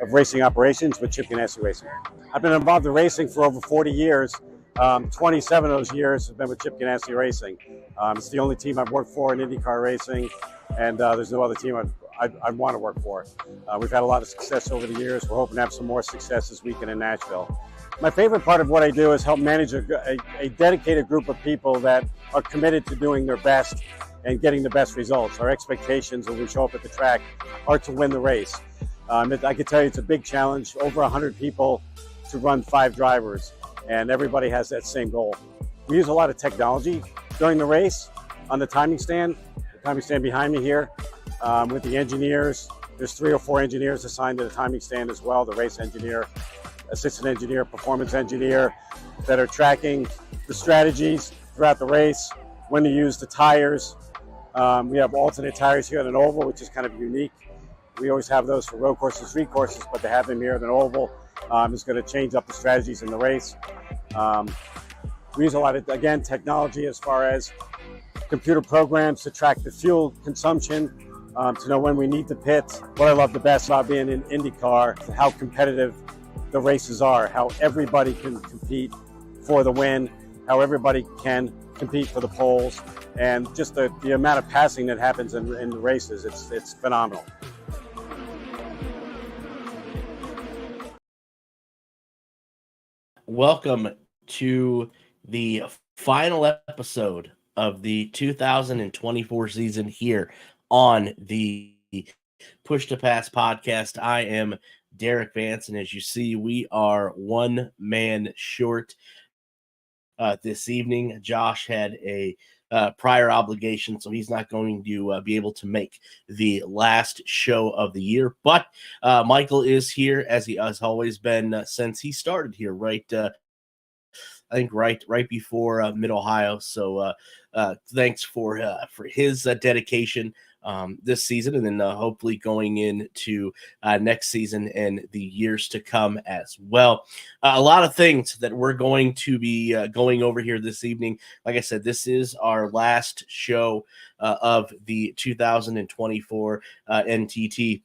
of racing operations with Chip Ganassi Racing. I've been involved in racing for over 40 years. 27 of those years have been with Chip Ganassi Racing. It's the only team I've worked for in IndyCar racing, and there's no other team I'd want to work for. We've had a lot of success over the years. We're hoping to have some more success this weekend in Nashville. My favorite part of what I do is help manage a dedicated group of people that are committed to doing their best and getting the best results. Our expectations when we show up at the track are to win the race. I can tell you it's a big challenge, over 100 people to run 5 drivers, and everybody has that same goal. We use a lot of technology during the race on the timing stand behind me here, with the engineers. There's 3 or 4 engineers assigned to the timing stand as well, the race engineer, assistant engineer, performance engineer, that are tracking the strategies throughout the race, when to use the tires. We have alternate tires here at an oval, which is kind of unique. We always have those for road courses, street courses, but to have them here at an oval is going to change up the strategies in the race. We use a lot of, again, technology as far as computer programs to track the fuel consumption, to know when we need to pit. What I love the best about being in IndyCar, how competitive the races are, how everybody can compete for the win, how everybody can compete for the poles, and just the amount of passing that happens in the races, it's phenomenal. Welcome to the final episode of the 2024 season here on the Push to Pass podcast. I am Derek Vance, and as you see, we are one man short this evening. Josh had a prior obligation, so he's not going to be able to make the last show of the year. But Michael is here, as he has always been since he started here, right? I think right before Mid-Ohio. So thanks for his dedication this season, and then hopefully going into next season and the years to come as well. A lot of things that we're going to be going over here this evening. Like I said, this is our last show of the 2024 NTT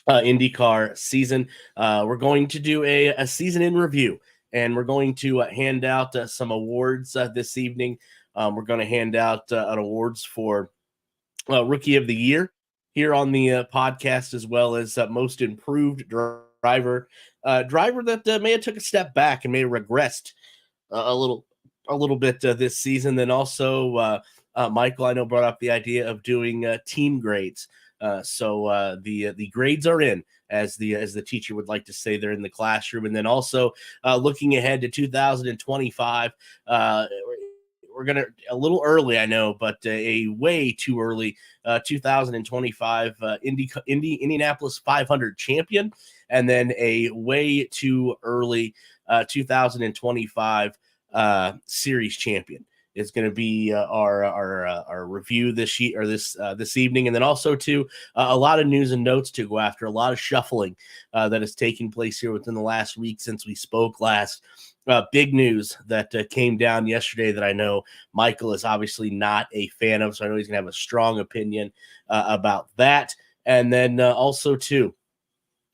IndyCar season. We're going to do a season in review, and we're going to hand out some awards this evening. We're going to hand out an awards for Rookie of the Year here on the podcast, as well as Most Improved Driver, driver that may have took a step back and may have regressed a little bit this season. Then also Michael, I know, brought up the idea of doing team grades. So the grades are in, as the teacher would like to say, they're in the classroom. And then also looking ahead to 2025. We're going to, a little early, I know, but a way too early 2025 Indianapolis 500 champion, and then a way too early 2025 series champion is going to be our review this year, or this evening. And then also too, a lot of news and notes to go after, a lot of shuffling that has taken place here within the last week since we spoke last. Big news that came down yesterday that I know Michael is obviously not a fan of, so I know he's going to have a strong opinion about that. And then also, too,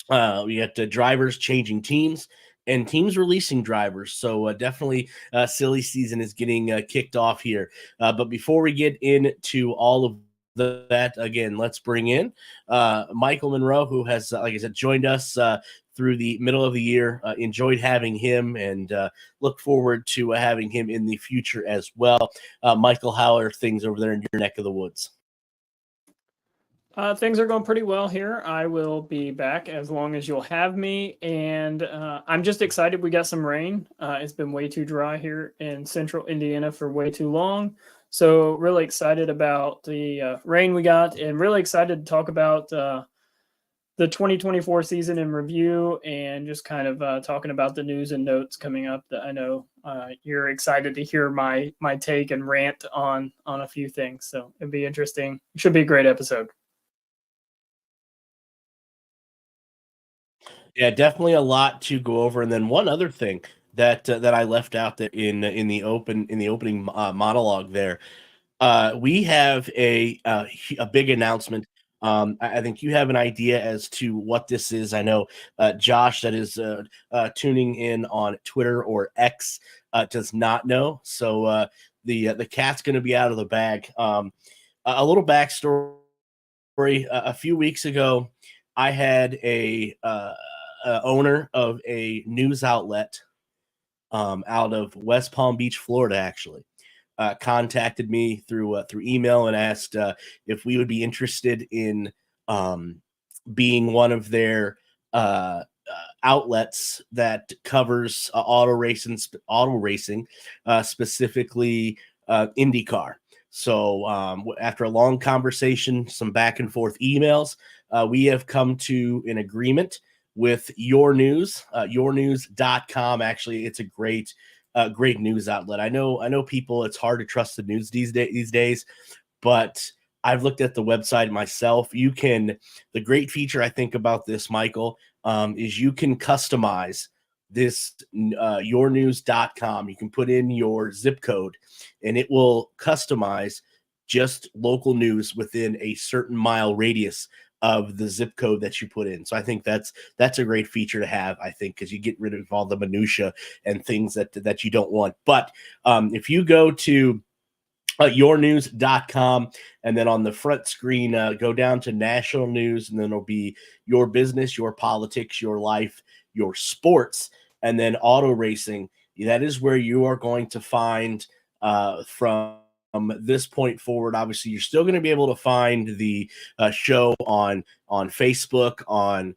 we got drivers changing teams and teams releasing drivers. So definitely silly season is getting kicked off here. But before we get into all of that, again, let's bring in Michael Monroe, who has, like I said, joined us through the middle of the year. Enjoyed having him, and look forward to having him in the future as well. Michael, how are things over there in your neck of the woods? Things are going pretty well here. I will be back as long as you'll have me, and I'm just excited we got some rain. It's been way too dry here in central Indiana for way too long. So really excited about the rain we got, and really excited to talk about the 2024 season in review, and just kind of talking about the news and notes coming up that I know you're excited to hear my take and rant on a few things. So it'd be interesting. It should be a great episode. Yeah, definitely a lot to go over. And then one other thing that I left out that in the opening monologue there, we have a big announcement I think you have an idea as to what this is. I know Josh, that is tuning in on Twitter or X, does not know. So the cat's going to be out of the bag. A little backstory. A few weeks ago, I had a owner of a news outlet out of West Palm Beach, Florida, actually. Contacted me through email and asked if we would be interested in being one of their outlets that covers auto racing, specifically IndyCar. So after a long conversation, some back and forth emails, we have come to an agreement with Your News, yournews.com. Actually, it's a great news outlet. I know people, it's hard to trust the news these days, but I've looked at the website myself. The great feature I think about this, Michael, is you can customize this yournews.com. You can put in your zip code and it will customize just local news within a certain mile radius of the zip code that you put in. So I think that's a great feature to have, I think, because you get rid of all the minutia and things that you don't want. But if you go to yournews.com and then on the front screen, go down to national news, and then it'll be your business, your politics, your life, your sports, and then auto racing. That is where you are going to find from this point forward. Obviously, you're still going to be able to find the show on Facebook, on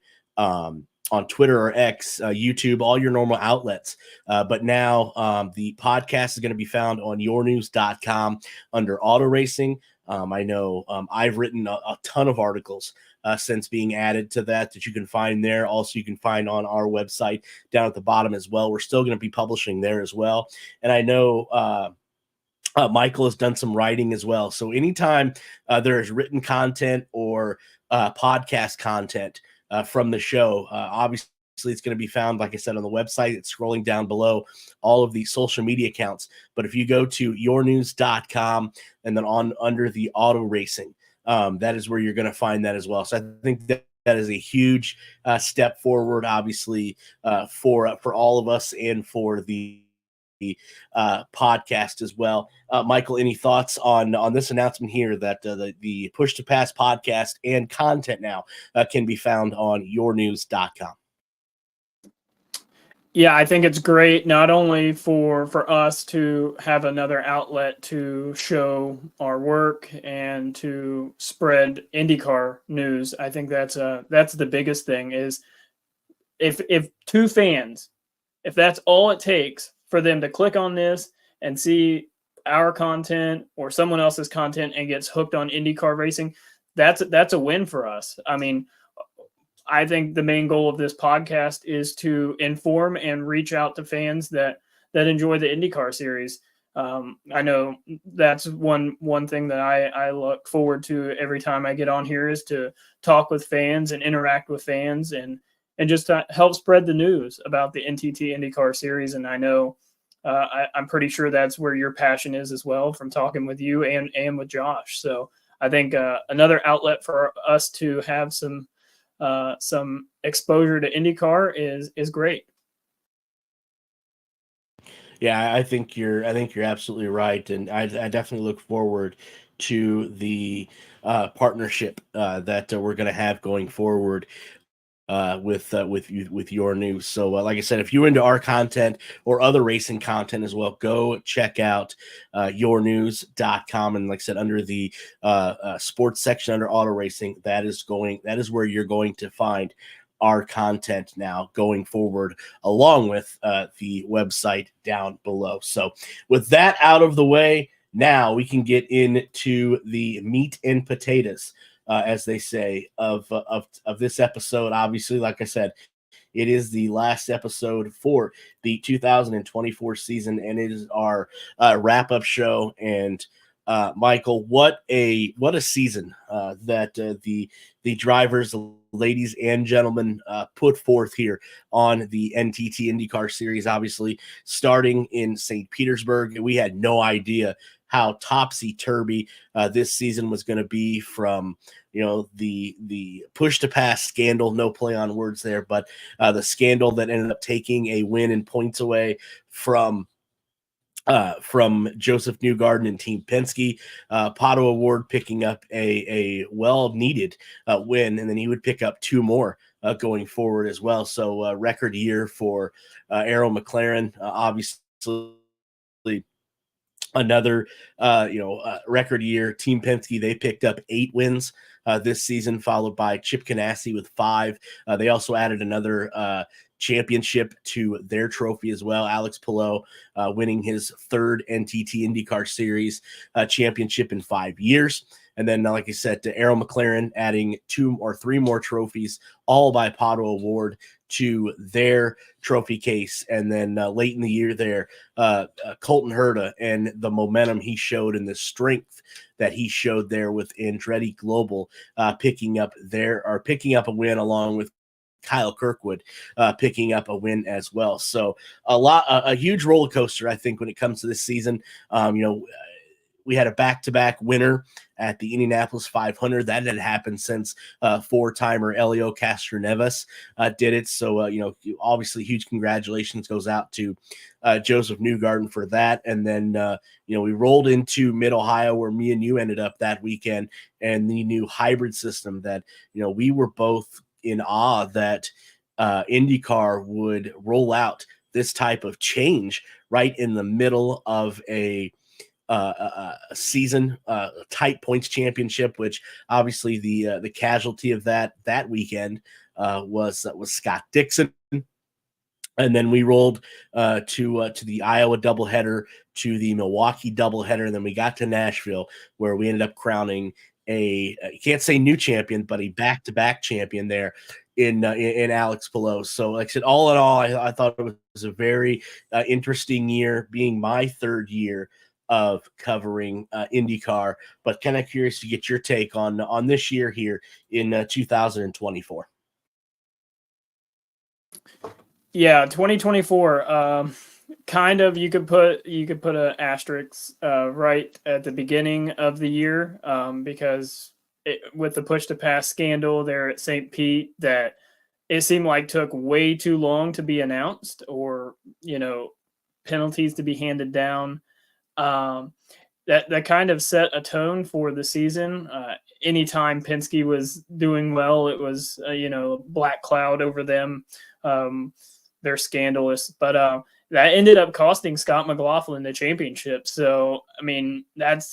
Twitter or X, YouTube, all your normal outlets. But now the podcast is going to be found on yournews.com under auto racing. I know I've written a ton of articles since being added to that you can find there. Also, you can find on our website down at the bottom as well. We're still going to be publishing there as well. And I know Michael has done some writing as well. So anytime there is written content or podcast content from the show, obviously it's going to be found, like I said, on the website. It's scrolling down below all of the social media accounts. But if you go to yournews.com and then under the auto racing, that is where you're going to find that as well. So I think that is a huge step forward, obviously, for all of us and for the podcast as well. Michael, any thoughts on this announcement here that the Push to Pass podcast and content now can be found on yournews.com? Yeah, I think it's great not only for us to have another outlet to show our work and to spread IndyCar news. I think that's the biggest thing is if two fans, if that's all it takes for them to click on this and see our content or someone else's content and gets hooked on IndyCar racing, that's a win for us. I mean, I think the main goal of this podcast is to inform and reach out to fans that enjoy the IndyCar series. I know that's one thing that I look forward to every time I get on here is to talk with fans and interact with fans and just help spread the news about the NTT IndyCar series. And I know I'm pretty sure that's where your passion is as well, from talking with you and with Josh. So I think another outlet for us to have some exposure to IndyCar is great. Yeah, I think you're absolutely right, and I definitely look forward to the partnership that we're going to have going forward with your news. So like I said, if you're into our content or other racing content as well, go check out yournews.com, and like I said, under the sports section under auto racing, that is where you're going to find our content now going forward, along with the website down below. So with that out of the way, now we can get into the meat and potatoes, as they say, of this episode. Obviously, like I said, it is the last episode for the 2024 season, and it is our wrap-up show. And Michael, what a season that the drivers, ladies and gentlemen, put forth here on the NTT IndyCar Series. Obviously, starting in St. Petersburg, we had no idea how topsy-turvy this season was going to be, from the push to pass scandal, no play on words there, but the scandal that ended up taking a win and points away from Joseph Newgarden and Team Penske. Pato Award picking up a well-needed win, and then he would pick up 2 more going forward as well. So record year for Arrow McLaren, obviously another record year. Team Penske, they picked up 8 wins this season, followed by Chip Ganassi with 5. They also added another championship to their trophy as well. Alex Palou winning his 3rd NTT IndyCar Series championship in 5 years. And then, like I said, to Arrow McLaren adding 2 or 3 more trophies, all by Pato Award, to their trophy case. And then late in the year there, Colton Herta and the momentum he showed and the strength that he showed there with Andretti Global picking up a win, along with Kyle Kirkwood picking up a win as well. So a huge roller coaster, I think, when it comes to this season. We had a back-to-back winner at the Indianapolis 500. That had happened since 4-timer Elio Castroneves did it. So, obviously huge congratulations goes out to Joseph Newgarden for that. And then, we rolled into Mid-Ohio, where me and you ended up that weekend, and the new hybrid system that, we were both in awe that IndyCar would roll out this type of change right in the middle of a season, tight points championship, which obviously the casualty of that weekend was Scott Dixon. And then we rolled to the Iowa doubleheader, to the Milwaukee doubleheader, and then we got to Nashville, where we ended up crowning you can't say new champion, but a back-to-back champion there in Alex Palou. So, like I said, all in all, I thought it was a very interesting year, being my 3rd year of covering IndyCar, but kind of curious to get your take on this year here in 2024. Yeah, 2024. Kind of, you could put an asterisk right at the beginning of the year, because with the push to pass scandal there at St. Pete, that it seemed like took way too long to be announced, or penalties to be handed down. That kind of set a tone for the season. Anytime Penske was doing well, it was black cloud over them. They're scandalous, but that ended up costing Scott McLaughlin the championship. So I mean, that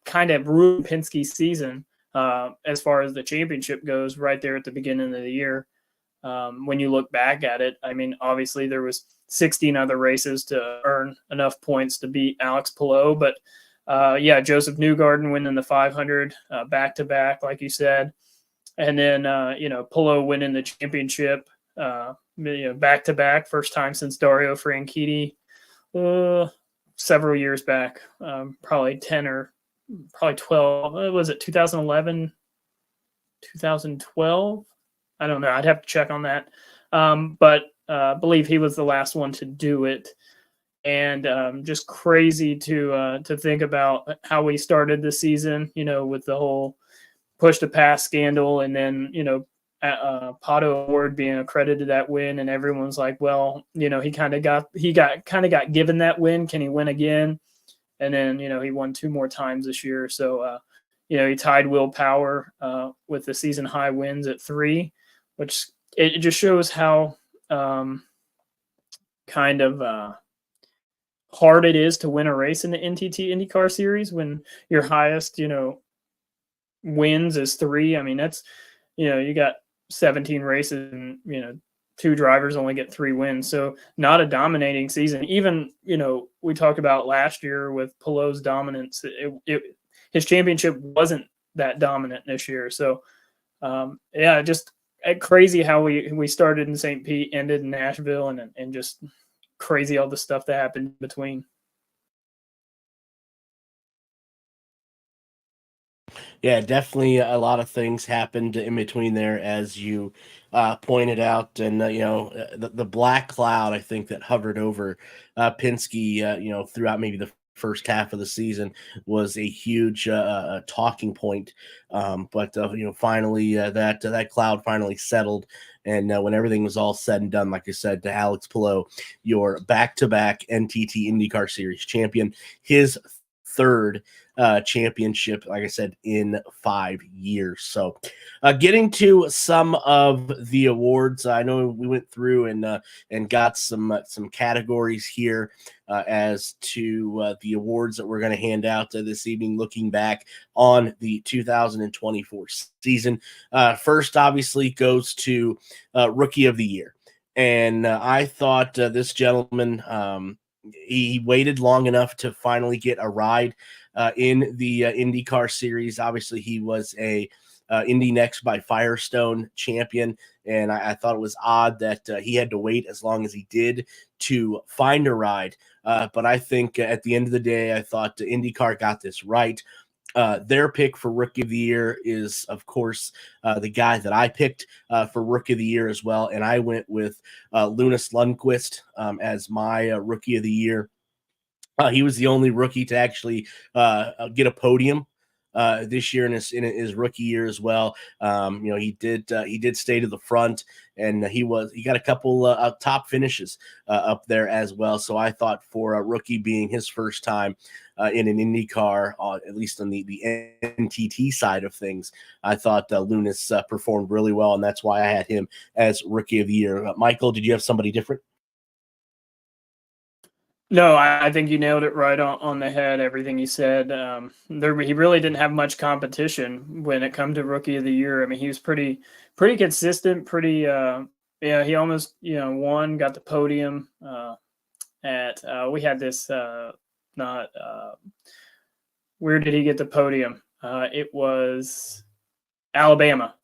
kind of ruined Penske's season as far as the championship goes, right there at the beginning of the year. When you look back at it, I mean, obviously there was 16 other races to earn enough points to beat Alex Palou, but Joseph Newgarden winning the 500 back to back, like you said, and then Palou winning the championship back to back, first time since Dario Franchitti several years back, probably 10 or probably 12. Was it 2011, 2012? I don't know. I'd have to check on that. But I believe he was the last one to do it. And just crazy to think about how we started the season, with the whole push to pass scandal, and then, Pato Award being accredited that win, and everyone's like, well, he got given that win. Can he win again? And then, he won 2 more times this year. So, he tied Will Power with the season high wins at 3, which it just shows how kind of hard it is to win a race in the NTT IndyCar Series when your highest, wins is 3. I mean, that's, you got 17 races and, 2 drivers only get 3 wins. So not a dominating season. Even, we talked about last year with Palou's dominance, his championship wasn't that dominant this year. So just crazy how we started in St. Pete, ended in Nashville, and just crazy all the stuff that happened in between. Yeah, definitely a lot of things happened in between there, as you pointed out. And, the black cloud, I think, that hovered over Penske, throughout maybe the first half of the season was a huge talking point. But finally that cloud finally settled. And when everything was all said and done, like I said, to Alex Palou, your back-to-back NTT IndyCar Series champion, his third championship, like I said, in 5 years. So getting to some of the awards, I know we went through and got some categories here as to the awards that we're going to hand out this evening, looking back on the 2024 season. First, obviously, goes to Rookie of the Year. And I thought this gentleman, he waited long enough to finally get a ride in the IndyCar Series. Obviously, he was a Indy Next by Firestone champion, and I thought it was odd that he had to wait as long as he did to find a ride. But I think at the end of the day, I thought IndyCar got this right. Their pick for Rookie of the Year is, of course, the guy that I picked for Rookie of the Year as well, and I went with Linus Lundqvist as my Rookie of the Year. He was the only rookie to actually get a podium this year in his rookie year as well. He did stay to the front, and he got a couple top finishes up there as well. So I thought for a rookie being his first time in an IndyCar, at least on the NTT side of things, I thought Linus performed really well, and that's why I had him as Rookie of the Year. Michael, did you have somebody different? No, I think you nailed it right on the head. Everything you said. He really didn't have much competition when it come to Rookie of the Year. I mean, he was pretty consistent. He almost won, got the podium. We had this not where did he get the podium? It was Alabama,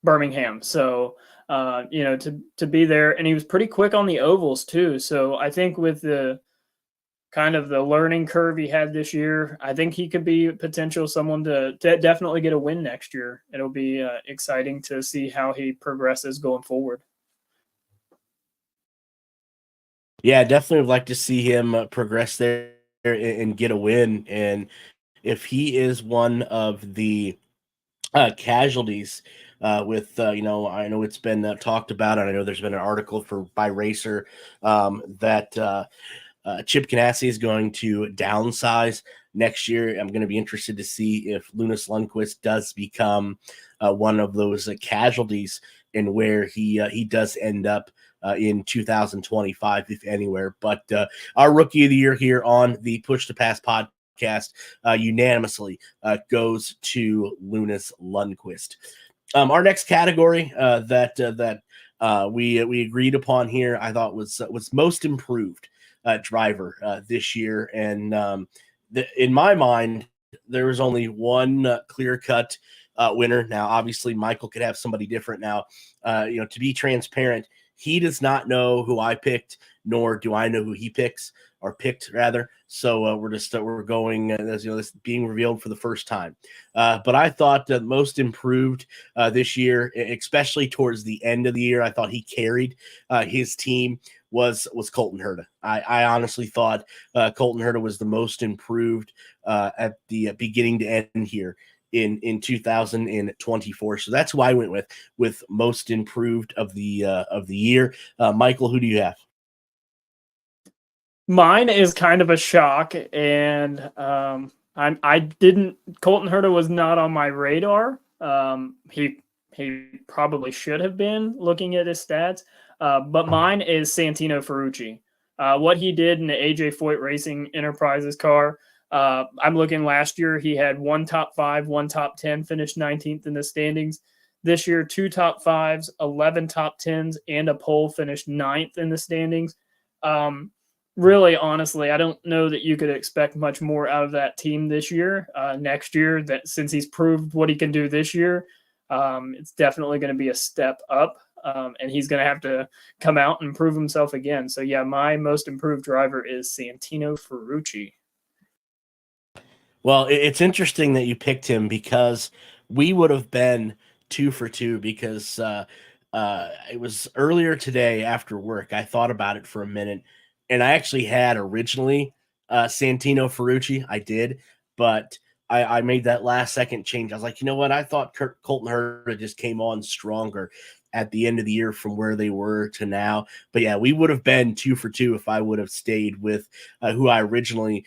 Birmingham. So. To be there, and he was pretty quick on the ovals too. So I think with the kind of the learning curve he had this year, I think he could be potential someone to definitely get a win next year. It'll be exciting to see how he progresses going forward. Yeah, definitely would like to see him progress there and get a win. And if he is one of the casualties I know it's been talked about, and I know there's been an article by Racer that Chip Ganassi is going to downsize next year. I'm going to be interested to see if Linus Lundqvist does become one of those casualties, and where he does end up in 2025, if anywhere. But our Rookie of the Year here on the Push to Pass podcast unanimously goes to Linus Lundqvist. Our next category that we agreed upon here, I thought was most improved driver this year, and in my mind, there was only one clear-cut winner. Now, obviously, Michael could have somebody different. Now, to be transparent, he does not know who I picked, nor do I know who he picked rather. So we're going this being revealed for the first time. But I thought most improved this year, especially towards the end of the year, I thought he carried his team was Colton Herta. I honestly thought Colton Herta was the most improved at the beginning to end here in 2024. So that's who I went with most improved of the year. Michael, who do you have? Mine is kind of a shock, and I didn't. Colton Herta was not on my radar. He probably should have been, looking at his stats. But mine is Santino Ferrucci. What he did in the AJ Foyt Racing Enterprises car. I'm looking last year, he had one top 5, one top 10, finished 19th in the standings. This year, 2 top 5s, 11 top 10s, and a pole, finished 9th in the standings. Really, honestly, I don't know that you could expect much more out of that team this year. Next year, that since he's proved what he can do this year, it's definitely going to be a step up, and he's going to have to come out and prove himself again. So, yeah, my most improved driver is Santino Ferrucci. Well, it's interesting that you picked him, because we would have been 2 for 2, because it was earlier today after work. I thought about it for a minute, and I actually had originally Santino Ferrucci. I did, but I made that last second change. I was like, you know what? I thought Colton Herta just came on stronger at the end of the year from where they were to now. But yeah, we would have been 2 for 2 if I would have stayed with who I originally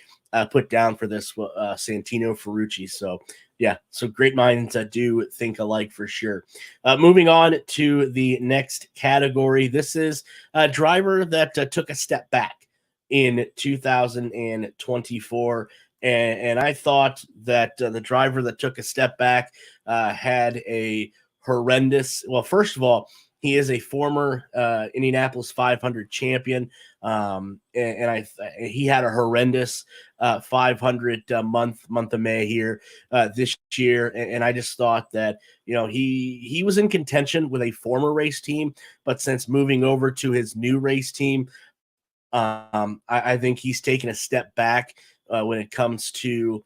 put down for this, Santino Ferrucci. So yeah, so great minds do think alike for sure. Moving on to the next category. This is a driver that took a step back in 2024. And I thought that the driver that took a step back had a horrendous. Well, first of all, he is a former Indianapolis 500 champion, he had a horrendous 500 month of May here this year, and I just thought that he was in contention with a former race team, but since moving over to his new race team, I think he's taken a step back when it comes to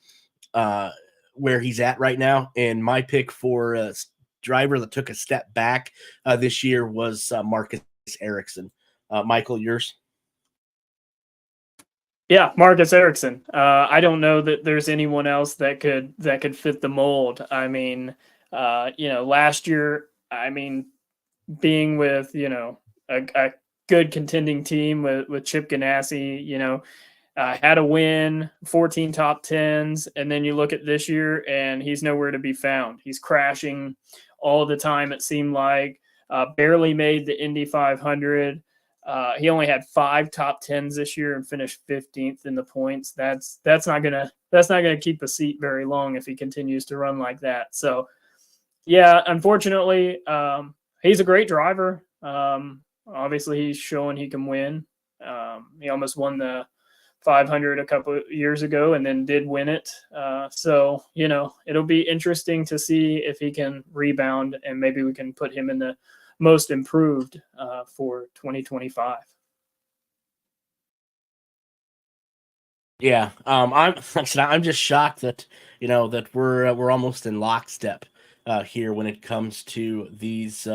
where he's at right now. And my pick for a driver that took a step back this year was Marcus Ericsson. Michael, yours? Yeah, Marcus Ericsson. I don't know that there's anyone else that could fit the mold. I mean, last year, being with a good contending team with Chip Ganassi, had a win, 14 top 10s, and then you look at this year and he's nowhere to be found. He's crashing all the time, it seemed like. Barely made the Indy 500. He only had 5 top 10s this year and finished 15th in the points. That's not gonna keep a seat very long if he continues to run like that. So yeah, unfortunately, he's a great driver. Obviously he's showing he can win. He almost won the 500 a couple of years ago and then did win it. So it'll be interesting to see if he can rebound, and maybe we can put him in the most improved for 2025. Yeah, I'm just shocked that that we're almost in lockstep here when it comes to these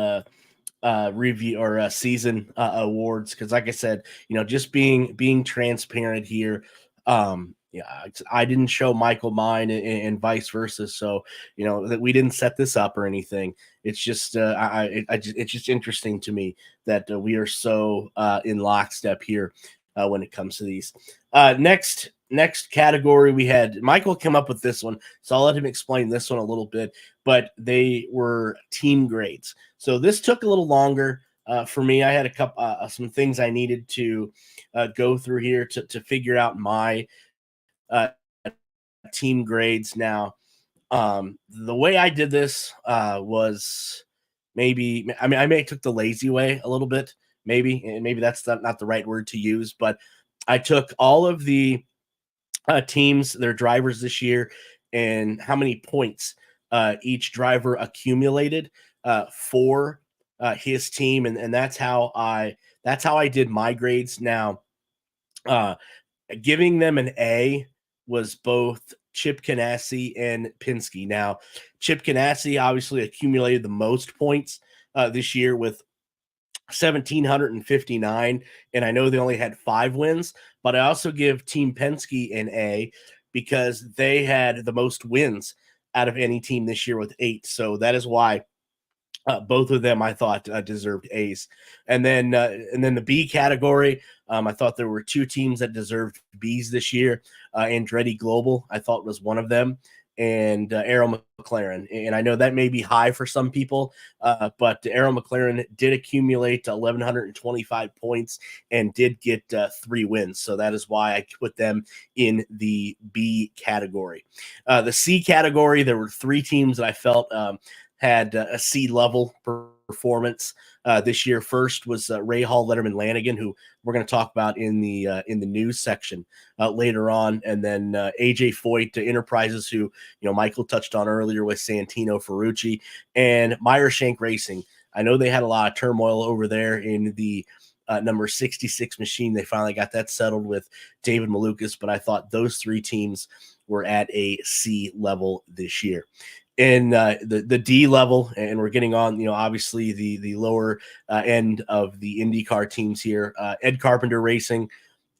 review or season awards, because like I said, just being transparent here. I didn't show Michael mine and vice versa, so that we didn't set this up or anything. It's just it's just interesting to me that we are so in lockstep here when it comes to these. Next category, we had Michael come up with this one, so I'll let him explain this one a little bit, but they were team grades. So this took a little longer for me. I had a couple some things I needed to go through here to figure out my team grades. Now, the way I did this was I may have took the lazy way a little bit, and maybe that's not the right word to use, but I took all of the teams, their drivers this year, and how many points each driver accumulated for his team, and that's how I did my grades. Now, giving them an A was both Chip Ganassi and Penske. Now, Chip Ganassi obviously accumulated the most points this year with 1,759, and I know they only had 5 wins, but I also give Team Penske an A because they had the most wins out of any team this year with 8. So that is why both of them I thought deserved A's. And then the B category, I thought there were 2 teams that deserved B's this year. Andretti Global, I thought, was one of them, and Arrow McLaren. And I know that may be high for some people, but Arrow McLaren did accumulate 1,125 points and did get 3 wins. So that is why I put them in the B category. The C category, there were 3 teams that I felt had a C level performance this year. First was Ray Hall, Letterman, Lanigan, who we're going to talk about in the news section later on, and then AJ Foyt Enterprises, who Michael touched on earlier with Santino Ferrucci, and Meyershank Racing. I know they had a lot of turmoil over there in the number 66 machine. They finally got that settled with David Malukas, but I thought those 3 teams were at a C level this year. In the D level, and we're getting on, obviously the lower end of the IndyCar teams here. Ed Carpenter Racing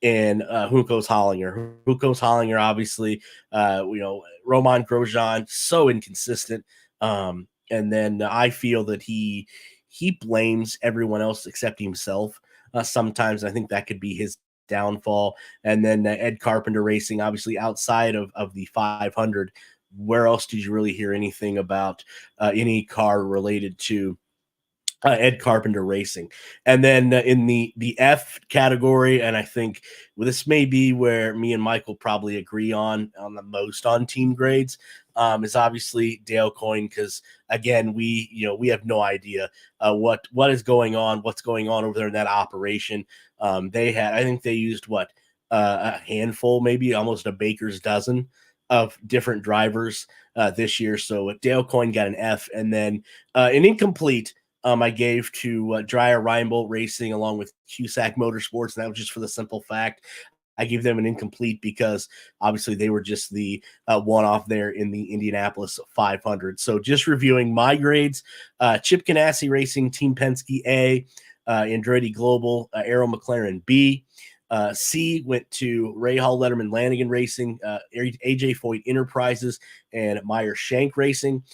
in Hunkos Hollinger. Hunkos Hollinger, obviously, Roman Grosjean, so inconsistent. And then I feel that he blames everyone else except himself. Sometimes I think that could be his downfall. And then Ed Carpenter Racing, obviously outside of the 500, where else did you really hear anything about any car related to Ed Carpenter Racing? And then in the F category, and I think this may be where me and Michael probably agree on the most on team grades, is obviously Dale Coyne, because again, we have no idea what is going on, what's going on over there in that operation. I think they used a handful, maybe almost a baker's dozen of different drivers this year. So Dale Coyne got an F, and then an incomplete I gave to Dreyer Reinbold Racing along with Cusack Motorsports, and that was just for the simple fact I gave them an incomplete because obviously they were just the one-off there in the Indianapolis 500. So just reviewing my grades, Chip Ganassi Racing, Team Penske A, Andretti Global, Arrow McLaren B. C went to Rahal Letterman Lanigan Racing, AJ Foyt Enterprises, and Meyer Shank Racing.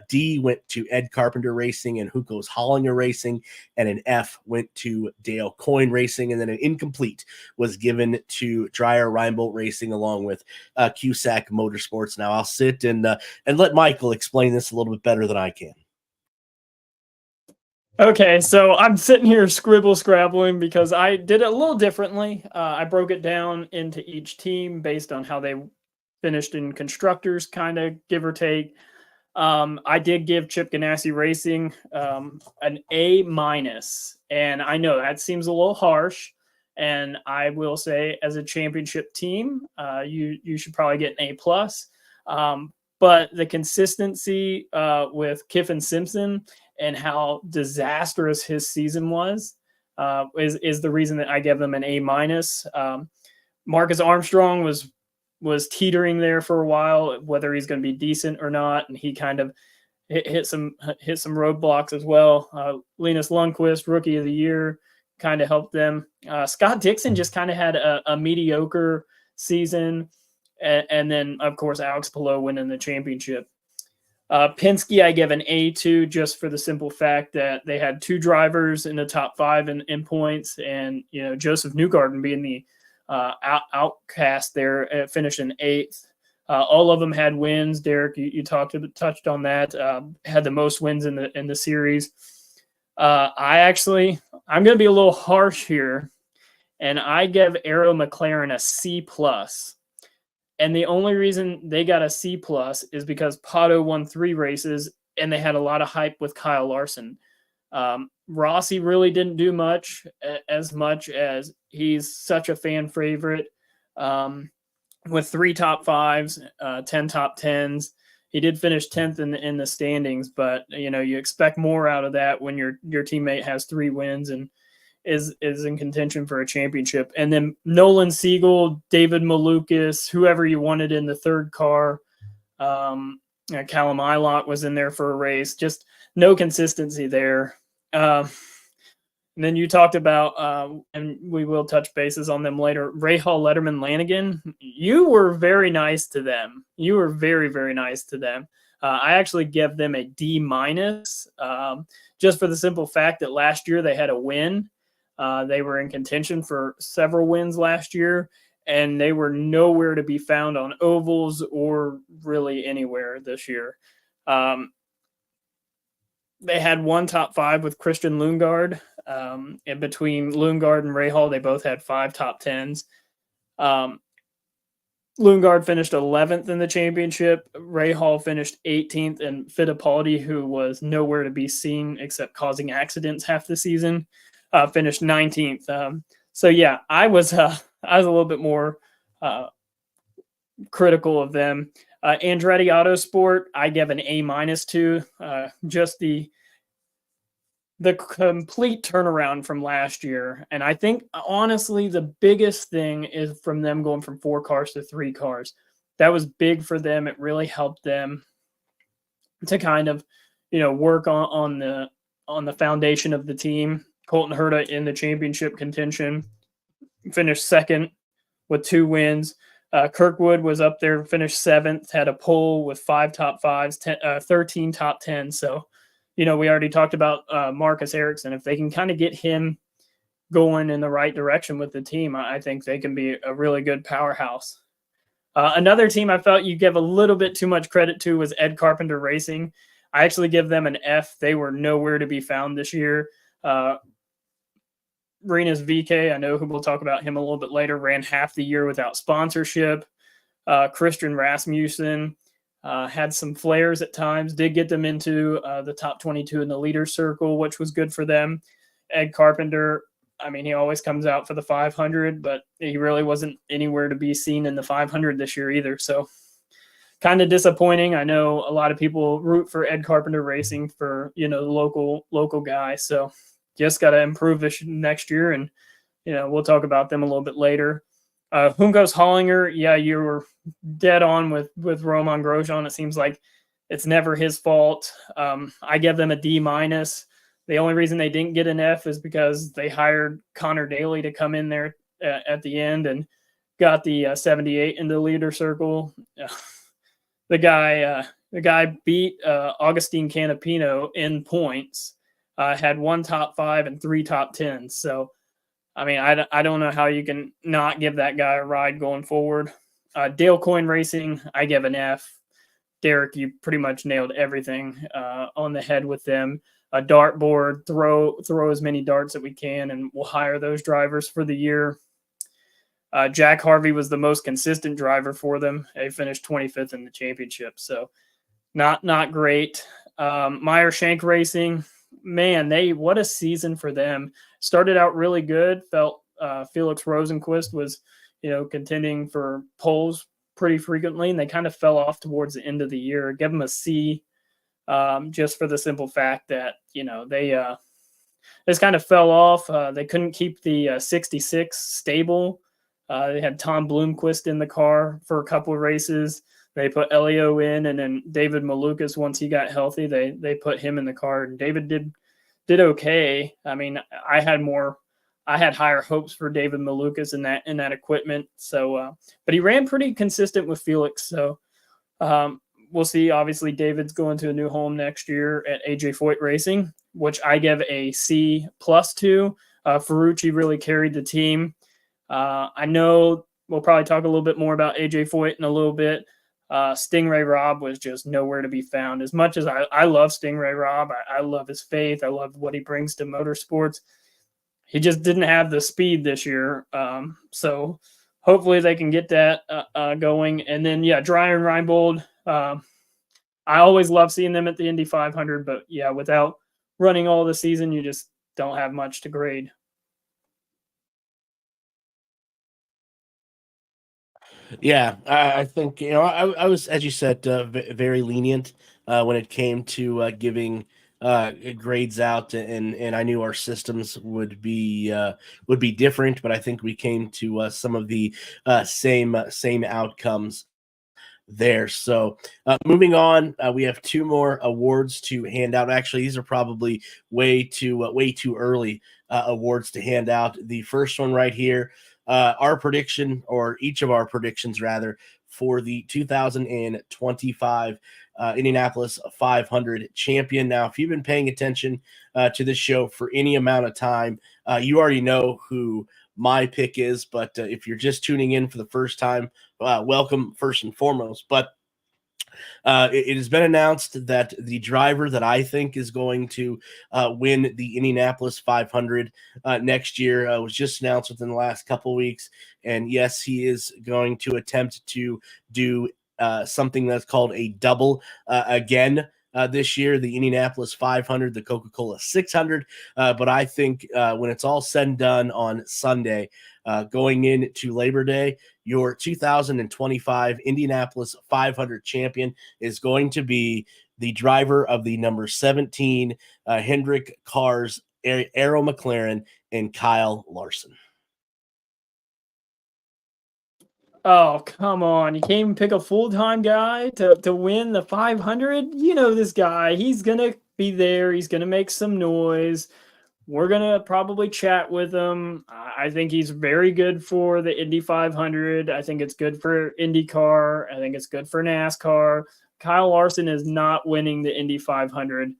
D went to Ed Carpenter Racing and Hunkos Hollinger Racing, and an F went to Dale Coyne Racing, and then an incomplete was given to Dreyer Reinbold Racing along with Cusack Motorsports. Now I'll sit and let Michael explain this a little bit better than I can. Okay, so I'm sitting here scrabbling because I did it a little differently. I broke it down into each team based on how they finished in constructors, kind of give or take. I did give Chip Ganassi Racing an A-, and I know that seems a little harsh. And I will say, as a championship team, you should probably get an A+. But the consistency with Kiffin Simpson and how disastrous his season was is the reason that I give them an A-. Marcus Armstrong was teetering there for a while, whether he's going to be decent or not, and he kind of hit some roadblocks as well. Linus Lundqvist, Rookie of the Year, kind of helped them. Scott Dixon just kind of had a mediocre season, and then of course Alex Palou winning the championship. Penske, I give an A2 just for the simple fact that they had two drivers in the top 5 in points, and Joseph Newgarden being the outcast there, finished in 8th. All of them had wins. Derek, you touched on that. Had the most wins in the series. I'm going to be a little harsh here, and I give Arrow McLaren a C+. And the only reason they got a C+ is because Pato won 3 races, and they had a lot of hype with Kyle Larson. Rossi really didn't do much as he's such a fan favorite with 3 top 5s, 10 top 10s. He did finish 10th in the standings, but you expect more out of that when your teammate has 3 wins and is in contention for a championship. And then Nolan Siegel, David Malukas, whoever you wanted in the 3rd car. Callum Ilott was in there for a race. Just no consistency there. And then you talked about, and we will touch bases on them later, Rahal Letterman Lanigan. You were very nice to them. You were very, very nice to them. I actually give them a D-, just for the simple fact that last year they had a win. They were in contention for several wins last year, and they were nowhere to be found on ovals or really anywhere this year. They had 1 top 5 with Christian Lundgaard. And between Lundgaard and Rahal, they both had 5 top 10s. Lundgaard finished 11th in the championship. Rahal finished 18th, and Fittipaldi, who was nowhere to be seen except causing accidents half the season, finished 19th. So yeah, I was a little bit more critical of them. Andretti Autosport, I give an A- to. Just the complete turnaround from last year. And I think, honestly, the biggest thing is from them going from 4 cars to 3 cars. That was big for them. It really helped them to kind of, work on the foundation of the team. Colton Herta in the championship contention. finished second with 2 wins. Kirkwood was up there, finished 7th, had a pole with 5 top 5s, 13 top 10. So, we already talked about Marcus Ericsson. If they can kind of get him going in the right direction with the team, I think they can be a really good powerhouse. Another team I felt you give a little bit too much credit to was Ed Carpenter Racing. I actually give them an F. They were nowhere to be found this year. Rena's VK, I know who we'll talk about him a little bit later, ran half the year without sponsorship. Christian Rasmussen had some flares at times, did get them into the top 22 in the leaders circle, which was good for them. Ed Carpenter, I mean, he always comes out for the 500, but he really wasn't anywhere to be seen in the 500 this year either. So kind of disappointing. I know a lot of people root for Ed Carpenter Racing for, the local guy. So just got to improve this next year. And, we'll talk about them a little bit later. Juncos Hollinger, yeah, you were dead on with Roman Grosjean. It seems like it's never his fault. I give them a D-. The only reason they didn't get an F is because they hired Connor Daly to come in there at the end and got the 78 in the leader circle. The guy beat Augustine Canapino in points, had 1 top 5 and 3 top 10s. So, I mean, I don't know how you can not give that guy a ride going forward. Dale Coyne Racing, I give an F. Derek, you pretty much nailed everything on the head with them. A dartboard, throw as many darts that we can, and we'll hire those drivers for the year. Jack Harvey was the most consistent driver for them. They finished 25th in the championship, so not great. Meyer Shank Racing, man, what a season for them. Started out really good. Felt Felix Rosenquist was, contending for poles pretty frequently, and they kind of fell off towards the end of the year. Give them a C, just for the simple fact that, they just kind of fell off. They couldn't keep the 66 stable. They had Tom Bloomquist in the car for a couple of races. They put Elio in, and then David Malukas, once he got healthy, they put him in the car. And David did okay. I mean, I had higher hopes for David Malukas in that equipment. So, but he ran pretty consistent with Felix. So, we'll see. Obviously, David's going to a new home next year at AJ Foyt Racing, which I give a C+ to. Ferrucci really carried the team. I know we'll probably talk a little bit more about AJ Foyt in a little bit. Stingray Robb was just nowhere to be found. As much as I love Stingray Robb, I love his faith. I love what he brings to motorsports. He just didn't have the speed this year. So hopefully they can get that going. And then, yeah, Dreyer and Reinbold. I always love seeing them at the Indy 500, but yeah, without running all the season, you just don't have much to grade. Yeah, I think, I was, as you said, very lenient when it came to giving grades out, and I knew our systems would be different, but I think we came to some of the same outcomes there. So moving on, we have 2 more awards to hand out. Actually, these are probably way too early awards to hand out. The first one right here, our prediction, or each of our predictions rather, for the 2025 Indianapolis 500 champion. Now, if you've been paying attention to this show for any amount of time, you already know who my pick is, but if you're just tuning in for the first time, welcome first and foremost. But it has been announced that the driver that I think is going to win the Indianapolis 500 next year was just announced within the last couple of weeks. And yes, he is going to attempt to do something that's called a double again this year, the Indianapolis 500, the Coca-Cola 600. But I think when it's all said and done on Sunday, going into Labor Day, your 2025 Indianapolis 500 champion is going to be the driver of the number 17 Hendrick Cars Arrow McLaren, and Kyle Larson. Oh, come on. You can't even pick a full-time guy to win the 500? You know this guy. He's going to be there. He's going to make some noise. We're going to probably chat with him. I think he's very good for the Indy 500. I think it's good for IndyCar. I think it's good for NASCAR. Kyle Larson is not winning the Indy 500.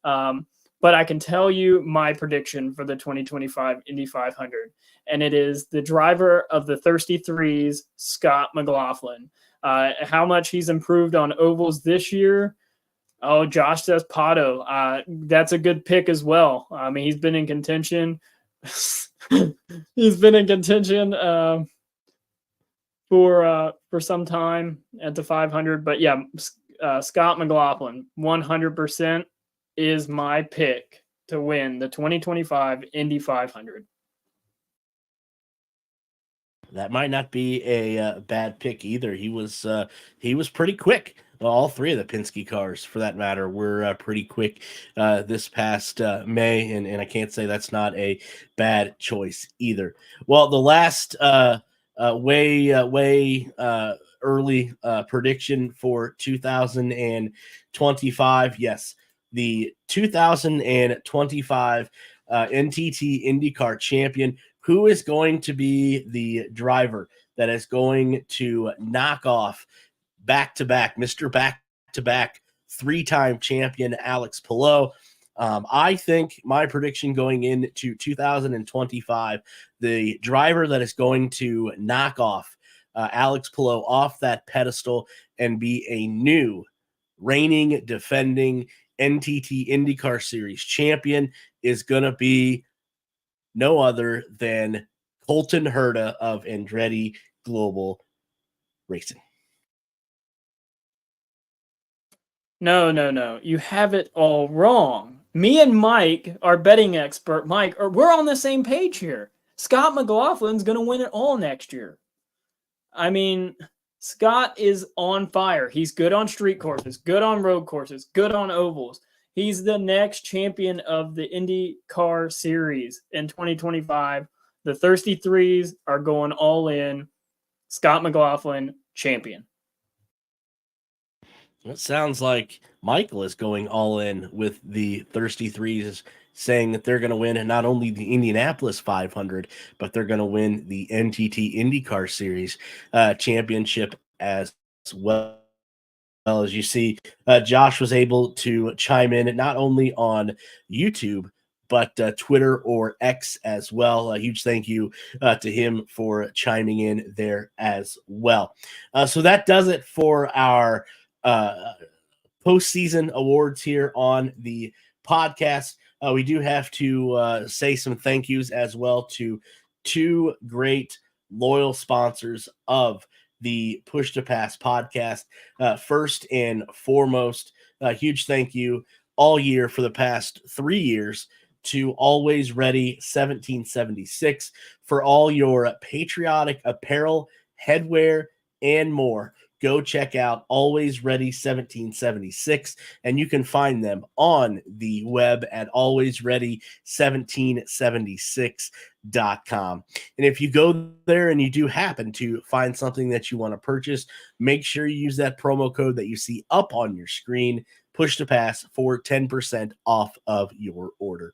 But I can tell you my prediction for the 2025 Indy 500, and it is the driver of the Thirsty Threes, Scott McLaughlin. How much he's improved on ovals this year. Oh, Josh says Pato. That's a good pick as well. I mean, he's been in contention. He's been in contention for some time at the 500. But yeah, Scott McLaughlin, 100% is my pick to win the 2025 Indy 500. That might not be a bad pick either. He was pretty quick. All three of the Penske cars, for that matter, were pretty quick this past May, and I can't say that's not a bad choice either. Well, the last way early prediction for 2025, yes, the 2025 NTT IndyCar champion. Who is going to be the driver that is going to knock off back-to-back, Mr. Back-to-back, three-time champion Alex Palou? I think my prediction going into 2025, the driver that is going to knock off Alex Palou off that pedestal and be a new reigning, defending NTT IndyCar Series champion is going to be no other than Colton Herta of Andretti Global Racing. No. You have it all wrong. Me and Mike, our betting expert, Mike, we're on the same page here. Scott McLaughlin's going to win it all next year. I mean, Scott is on fire. He's good on street courses, good on road courses, good on ovals. He's the next champion of the IndyCar Series in 2025. The Thirsty Threes are going all in. Scott McLaughlin, champion. It sounds like Michael is going all in with the Thirsty Threes, saying that they're going to win not only the Indianapolis 500, but they're going to win the NTT IndyCar Series championship as well. As you see, Josh was able to chime in not only on YouTube, but Twitter or X as well. A huge thank you to him for chiming in there as well. So that does it for our postseason awards here on the podcast. We do have to say some thank yous as well to two great loyal sponsors of the Push to Pass podcast. First and foremost, a huge thank you all year for the past 3 years to Always Ready 1776 for all your patriotic apparel, headwear, and more. Go check out Always Ready 1776, and you can find them on the web at alwaysready1776.com. And if you go there and you do happen to find something that you want to purchase, make sure you use that promo code that you see up on your screen, Push to Pass, for 10% off of your order.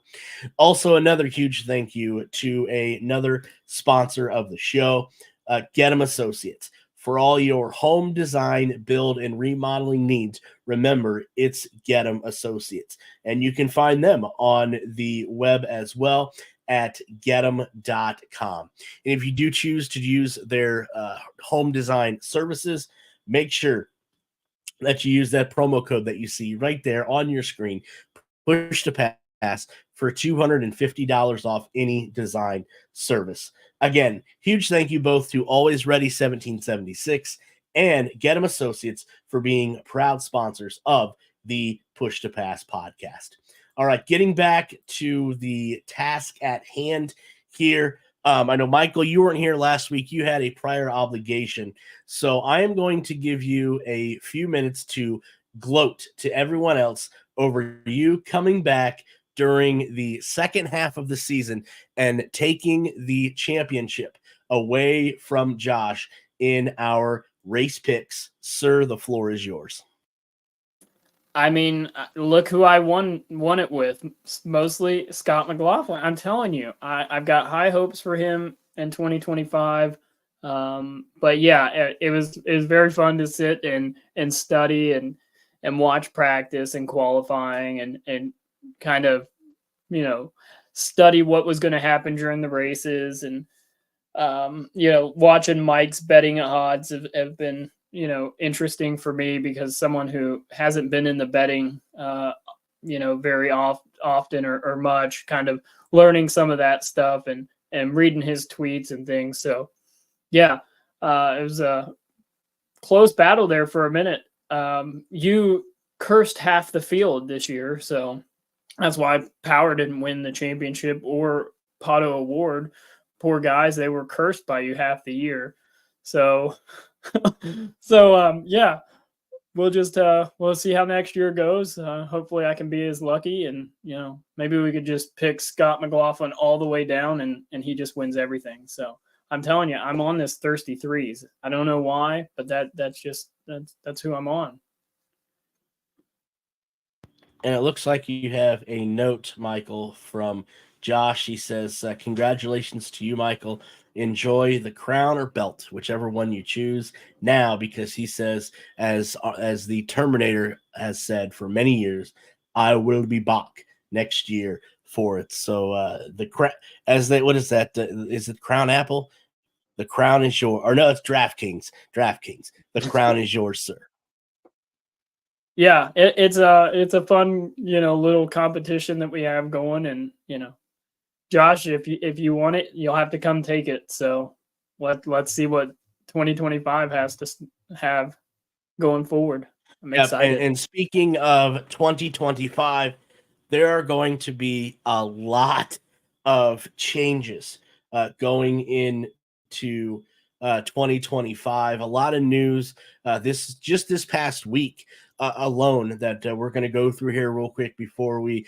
Also, another huge thank you to another sponsor of the show, Gettum Associates. For all your home design, build, and remodeling needs, remember, it's Gettum Associates. And you can find them on the web as well at gettum.com. And if you do choose to use their home design services, make sure that you use that promo code that you see right there on your screen, Push to Pass, for $250 off any design service. Again, huge thank you both to Always Ready 1776 and Gettum Associates for being proud sponsors of the Push to Pass podcast. All right, getting back to the task at hand here. I know, Michael, you weren't here last week. You had a prior obligation. So I am going to give you a few minutes to gloat to everyone else over you coming back during the second half of the season and taking the championship away from Josh in our race picks. Sir, the floor is yours. I mean, look who I won it with. Mostly Scott McLaughlin. I'm telling you, I've got high hopes for him in 2025. But yeah, it was very fun to sit and study and watch practice and qualifying and kind of, study what was going to happen during the races. And watching Mike's betting odds have been, interesting for me, because someone who hasn't been in the betting, very often or much, kind of learning some of that stuff and reading his tweets and things. So yeah, it was a close battle there for a minute. You cursed half the field this year, so that's why Power didn't win the championship or Pato Award. Poor guys, they were cursed by you half the year. So, yeah, we'll see how next year goes. Hopefully, I can be as lucky, and maybe we could just pick Scott McLaughlin all the way down, and he just wins everything. So I'm telling you, I'm on this thirsty threes. I don't know why, but that's who I'm on. And it looks like you have a note, Michael, from Josh. He says, congratulations to you, Michael. Enjoy the crown or belt, whichever one you choose now, because he says, as the Terminator has said for many years, I will be back next year for it. So what is that? Is it Crown Apple? The crown is yours. Or no, it's DraftKings. The crown is yours, sir. Yeah, it's a fun, little competition that we have going. And Josh, if you want it, you'll have to come take it. So let's see what 2025 has to have going forward. I'm excited. And speaking of 2025, there are going to be a lot of changes going into 2025. A lot of news this past week alone that we're going to go through here real quick before we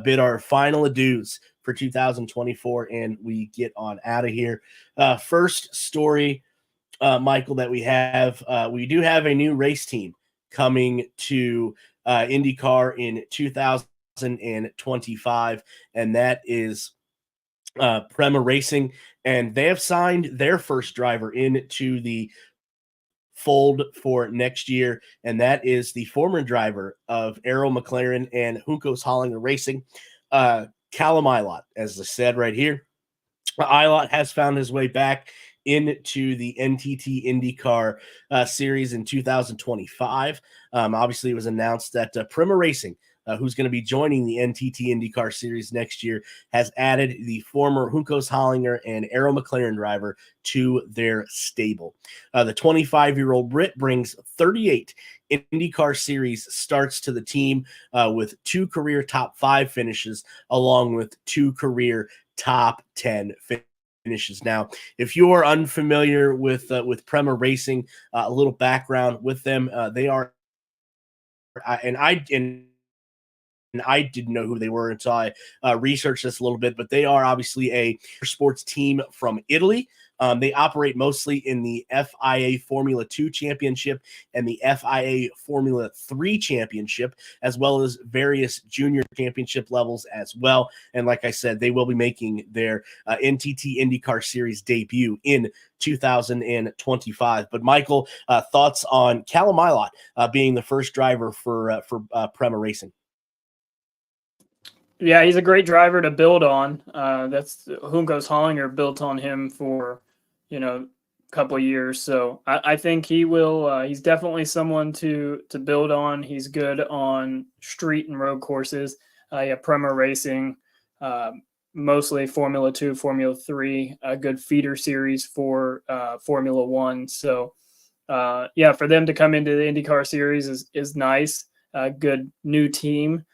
bid our final adieus for 2024 and we get on out of here. First story, Michael, that we do have a new race team coming to IndyCar in 2025, and that is Prema Racing, and they have signed their first driver into the fold for next year, and that is the former driver of Arrow McLaren and Juncos Hollinger Racing, Callum Ilott. As I said right here, Ilott has found his way back into the NTT IndyCar series in 2025. Obviously, it was announced that Prema Racing, who's going to be joining the NTT IndyCar series next year, has added the former Juncos Hollinger and Arrow McLaren driver to their stable. The 25-year-old Brit brings 38 IndyCar series starts to the team with 2 career top 5 finishes, along with 2 career top 10 finishes. Now, if you are unfamiliar with Prema Racing, a little background with them, they are, and I didn't know who they were until I researched this a little bit, but they are obviously a sports team from Italy. They operate mostly in the FIA Formula 2 Championship and the FIA Formula 3 Championship, as well as various junior championship levels as well. And like I said, they will be making their NTT IndyCar Series debut in 2025. But Michael, thoughts on Callum Ilott being the first driver for Prema Racing? Yeah, he's a great driver to build on. That's Juncos Hollinger built on him for, a couple of years. So I think he will. He's definitely someone to build on. He's good on street and road courses. Prema Racing, mostly Formula 2, Formula 3, a good feeder series for Formula 1. So for them to come into the IndyCar series is nice. A good new team.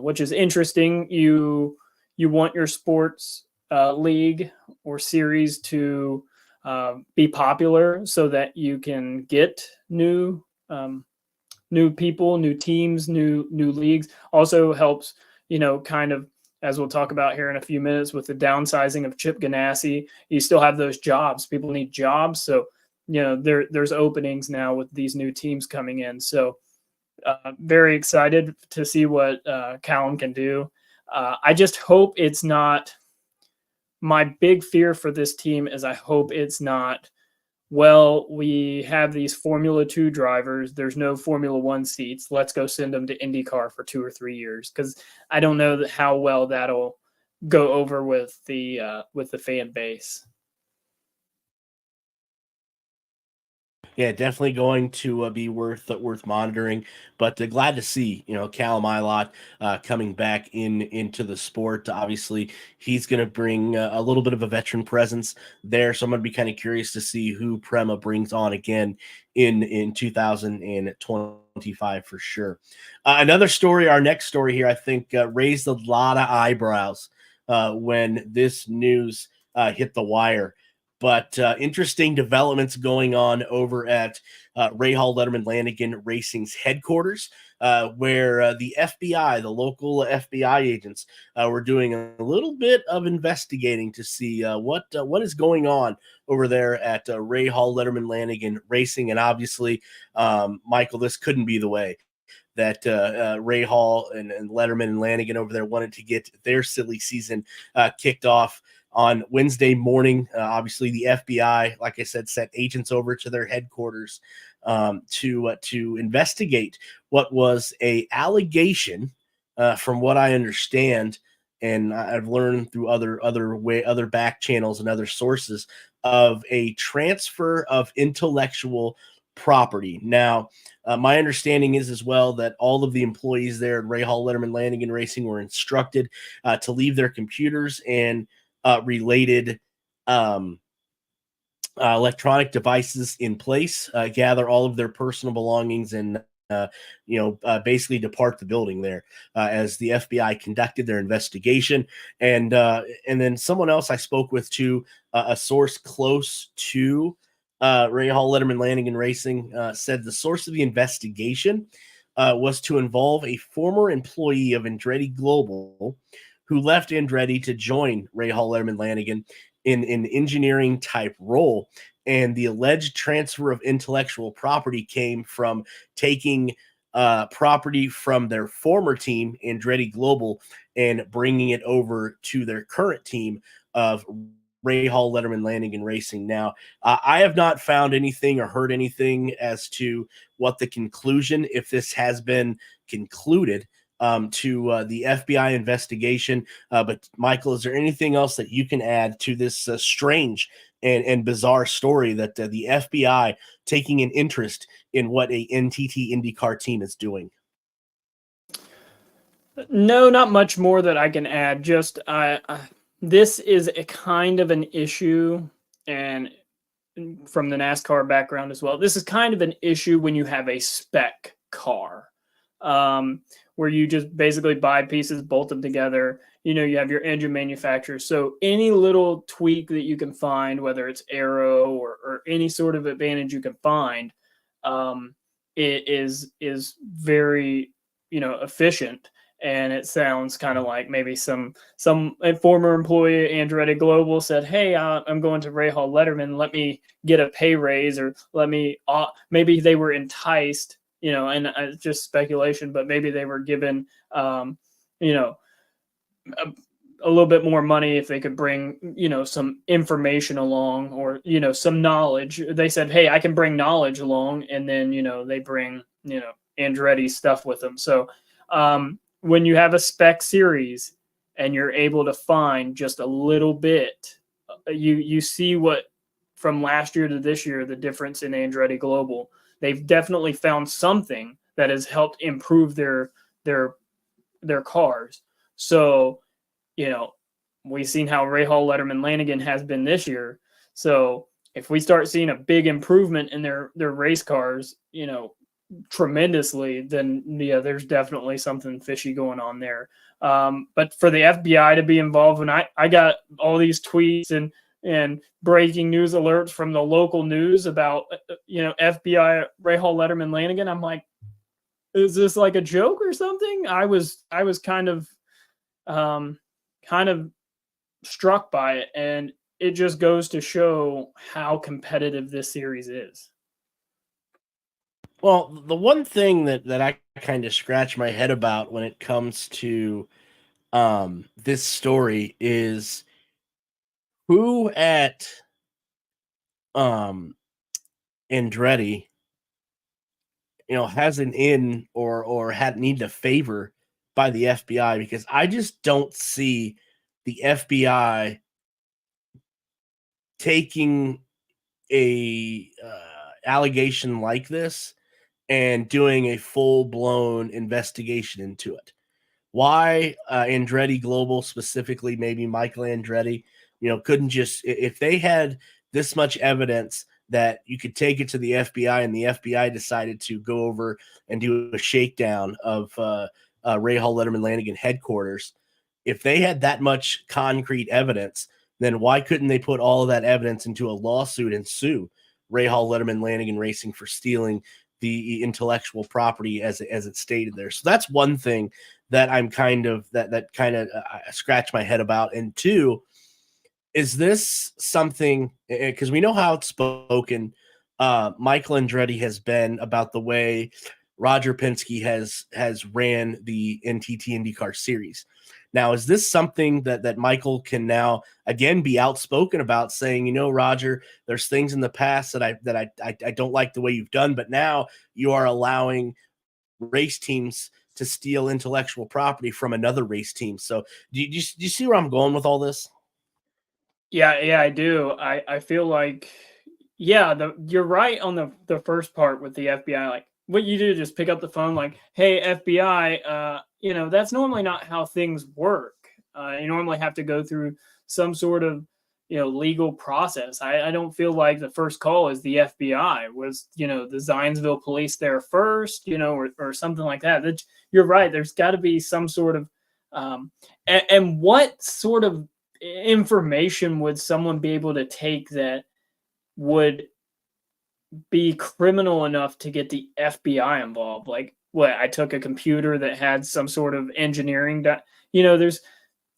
Which is interesting. You want your sports league or series to be popular so that you can get new people, new teams, new leagues. Also helps, kind of, as we'll talk about here in a few minutes, with the downsizing of Chip Ganassi. You still have those jobs. People need jobs, so there's openings now with these new teams coming in. So very excited to see what Callum can do. I just hope it's not. My big fear for this team is I hope it's not, well, we have these Formula 2 drivers. There's no Formula 1 seats. Let's go send them to IndyCar for 2 or 3 years, because I don't know how well that'll go over with the fan base. Yeah, definitely going to be worth monitoring. But glad to see Callum Ilott coming back into the sport. Obviously, he's going to bring a little bit of a veteran presence there. So I'm going to be kind of curious to see who Prema brings on again in 2025 for sure. Another story, our next story here, I think raised a lot of eyebrows when this news hit the wire. But interesting developments going on over at Rahal Letterman Lanigan Racing's headquarters, where the FBI, the local FBI agents, were doing a little bit of investigating to see what is going on over there at Rahal Letterman Lanigan Racing. And obviously, Michael, this couldn't be the way that Rahal and Letterman and Lanigan over there wanted to get their silly season kicked off on Wednesday morning. Obviously, the FBI, like I said, sent agents over to their headquarters to investigate what was a allegation, from what I understand, and I've learned through other back channels and other sources, of a transfer of intellectual property. Now, my understanding is as well that all of the employees there at Rahal Letterman Lanigan Racing were instructed to leave their computers and related electronic devices in place, gather all of their personal belongings, and basically depart the building there as the FBI conducted their investigation. And then someone else I spoke with, too, a source close to Rahal Letterman Lanigan Racing, said the source of the investigation was to involve a former employee of Andretti Global who left Andretti to join Rahal Letterman Lanigan in an engineering type role. And the alleged transfer of intellectual property came from taking property from their former team, Andretti Global, and bringing it over to their current team of Rahal Letterman Lanigan Racing. Now, I have not found anything or heard anything as to what the conclusion, if this has been concluded, to the FBI investigation. But Michael, is there anything else that you can add to this strange and bizarre story that the FBI taking an interest in what a NTT IndyCar team is doing? No, not much more that I can add. Just this is a kind of an issue, and from the NASCAR background as well, this is kind of an issue when you have a spec car, where you just basically buy pieces, bolt them together. You have your engine manufacturer. So any little tweak that you can find, whether it's aero or any sort of advantage you can find, it is very, efficient. And it sounds kind of like maybe some former employee at Andretti Global said, "Hey, I'm going to Rahal Letterman. Let me get a pay raise, or let me." Maybe they were enticed, and it's just speculation, but maybe they were given, a little bit more money if they could bring, some information along, or, some knowledge. They said, "Hey, I can bring knowledge along," and then, they bring, Andretti stuff with them. So, when you have a spec series and you're able to find just a little bit, you see what from last year to this year, the difference in Andretti Global. They've definitely found something that has helped improve their cars. So, we've seen how Rahal Letterman Lanigan has been this year. So if we start seeing a big improvement in their race cars, tremendously, then yeah, there's definitely something fishy going on there. But for the FBI to be involved, when I got all these tweets and breaking news alerts from the local news about FBI Rahal Letterman Lanigan, I'm like, is this like a joke or something? I was kind of struck by it, and it just goes to show how competitive this series is. Well, the one thing that I kind of scratch my head about when it comes to this story is who at um Andretti, has an in or had need a favor by the FBI, because I just don't see the FBI taking a allegation like this and doing a full blown investigation into it. Why Andretti Global specifically, maybe Michael Andretti, couldn't just, if they had this much evidence that you could take it to the FBI and the FBI decided to go over and do a shakedown of Ray Hall Letterman Lanigan headquarters, if they had that much concrete evidence, then why couldn't they put all of that evidence into a lawsuit and sue Ray Hall Letterman Lanigan Racing for stealing the intellectual property as it's stated there? So that's one thing that I'm kind of scratch my head about. And two, is this something, because we know how outspoken Michael Andretti has been about the way Roger Penske has ran the NTT IndyCar series. Now, is this something that Michael can now again be outspoken about, saying, Roger, there's things in the past that I don't like the way you've done, but now you are allowing race teams to steal intellectual property from another race team. So do you see where I'm going with all this? Yeah, I do. I feel like, yeah, you're right on the first part with the FBI. Like, what you do, just pick up the phone, like, hey, FBI, that's normally not how things work. You normally have to go through some sort of, legal process. I don't feel like the first call is the FBI. Was, the Zionsville police there first, or something like that. You're right. There's got to be some sort of, and what sort of information would someone be able to take that would be criminal enough to get the FBI involved? Like, what, I took a computer that had some sort of engineering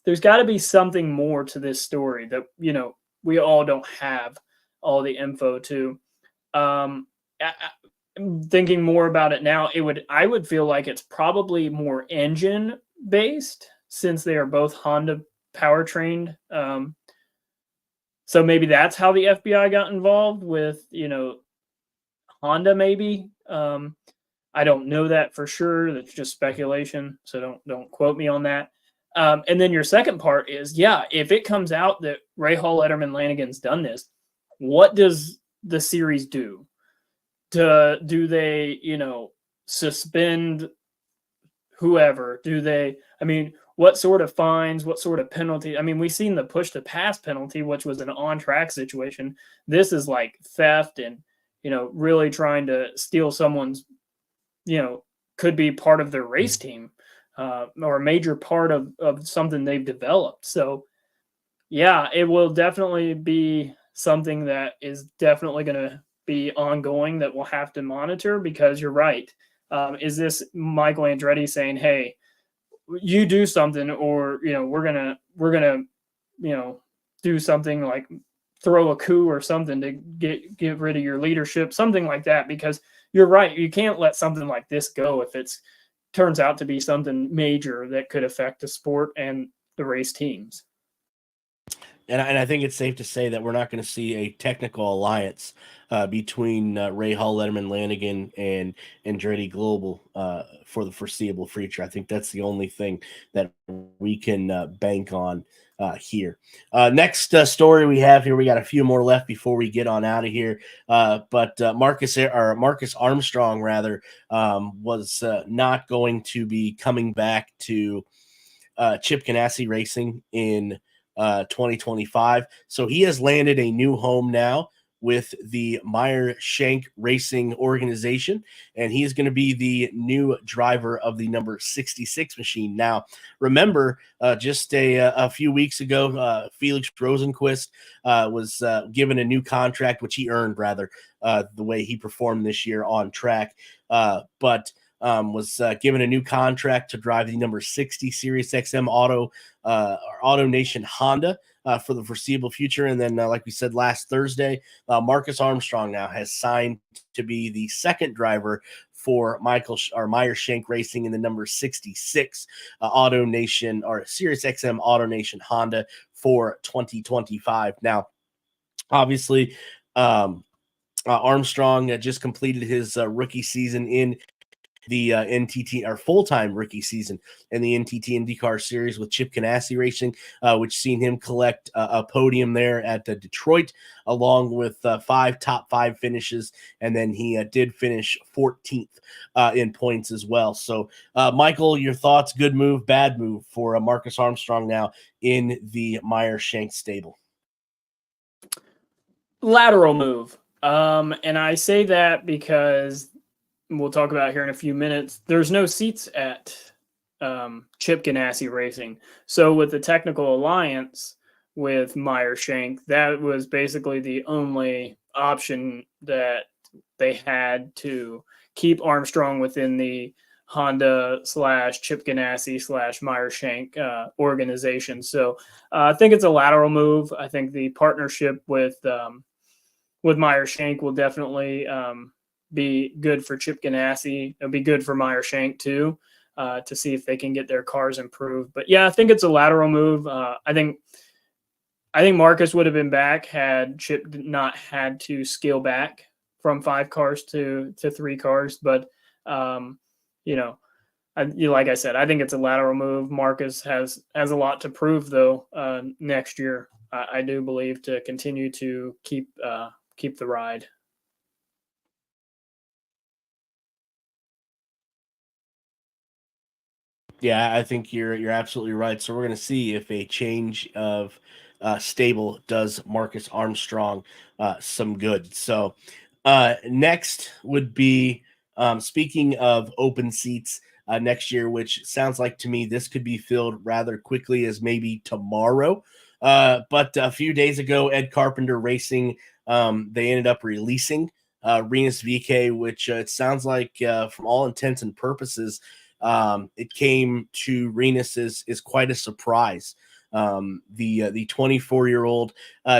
there's got to be something more to this story that we all don't have all the info to. I'm thinking more about it now. I would feel like it's probably more engine based, since they are both Honda powertrained. So maybe that's how the FBI got involved with, Honda, maybe. I don't know that for sure. That's just speculation. So don't quote me on that. And then your second part is, yeah, if it comes out that Ray Hall Letterman Lanigan's done this, what does the series do? Do they, suspend whoever? What sort of fines, what sort of penalty? We've seen the push to pass penalty, which was an on-track situation. This is like theft and, really trying to steal someone's, could be part of their race team, or a major part of something they've developed. So, yeah, it will definitely be something that is definitely going to be ongoing that we'll have to monitor, because you're right. Is this Michael Andretti saying, hey, you do something, or we're gonna do something like throw a coup or something to get rid of your leadership, something like that? Because you're right, you can't let something like this go if it's turns out to be something major that could affect the sport and the race teams. And I think it's safe to say that we're not going to see a technical alliance between Ray Hall Letterman Lanigan and Andretti Global for the foreseeable future. I think that's the only thing that we can bank on here. Next story we have here, we got a few more left before we get on out of here. But Marcus Armstrong was not going to be coming back to Chip Ganassi Racing in 2025. So he has landed a new home now with the Meyer Shank Racing organization, and he is going to be the new driver of the number 66 machine. Now, remember, just a few weeks ago, Felix Rosenquist was given a new contract, which he earned, rather, the way he performed this year on track. But was given a new contract to drive the number 60 Sirius XM Auto Nation Honda for the foreseeable future. And then, like we said last Thursday, Marcus Armstrong now has signed to be the second driver for Meyer Shank Racing in the number 66 Auto Nation or Sirius XM Auto Nation Honda for 2025. Now, obviously, Armstrong just completed his rookie season in the NTT, or full-time rookie season in the NTT IndyCar Series with Chip Ganassi Racing, which seen him collect a podium there at Detroit, along with 5 top 5 finishes, and then he did finish 14th in points as well. So, Michael, your thoughts? Good move, bad move for Marcus Armstrong now in the Meyer Shank stable? Lateral move. And I say that because we'll talk about here in a few minutes, there's no seats at Chip Ganassi Racing. So with the technical alliance with Meyer Shank, that was basically the only option that they had to keep Armstrong within the Honda / Chip Ganassi / Meyer Shank organization. So I think it's a lateral move. I think the partnership with Meyer Shank will definitely be good for Chip Ganassi. It'll be good for Meyer Shank too, to see if they can get their cars improved. But yeah, I think it's a lateral move. I think Marcus would have been back had Chip not had to scale back from 5 cars to 3 cars. But like I said, I think it's a lateral move. Marcus has a lot to prove though next year. I do believe, to continue to keep the ride. Yeah, I think you're absolutely right. So we're going to see if a change of stable does Marcus Armstrong some good. So next would be, speaking of open seats next year, which sounds like to me this could be filled rather quickly as maybe tomorrow. But a few days ago, Ed Carpenter Racing, they ended up releasing Rinus VeeKay, which it sounds like from all intents and purposes, it came to Rinus is quite a surprise. The 24-year-old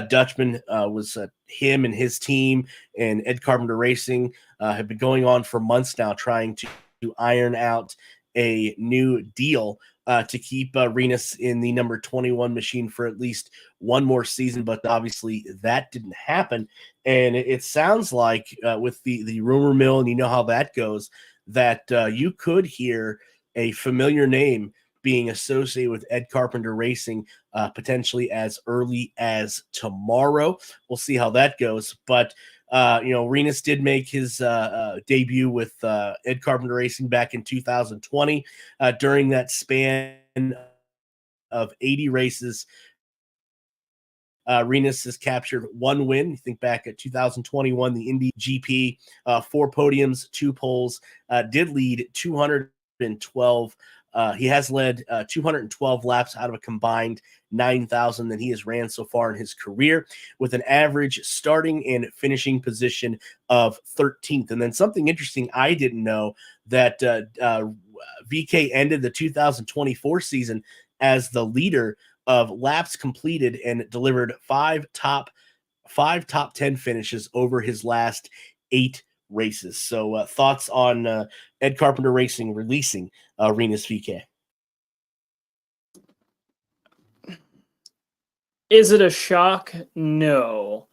Dutchman was him and his team and Ed Carpenter Racing have been going on for months now trying to iron out a new deal to keep Rinus in the number 21 machine for at least one more season, but obviously that didn't happen. And it sounds like with the rumor mill, and you know how that goes, that you could hear a familiar name being associated with Ed Carpenter Racing potentially as early as tomorrow. We'll see how that goes. But, Rinus did make his debut with Ed Carpenter Racing back in 2020. During that span of 80 races, Rinus has captured 1 win. You think back at 2021, the Indy GP, 4 podiums, 2 poles, did lead 212. He has led 212 laps out of a combined 9,000 that he has ran so far in his career, with an average starting and finishing position of 13th. And then something interesting I didn't know, that VeeKay ended the 2024 season as the leader of laps completed and delivered 5 top 10 finishes over his last 8 races. So thoughts on Ed Carpenter Racing releasing Rinus VeeKay? Is it a shock? No.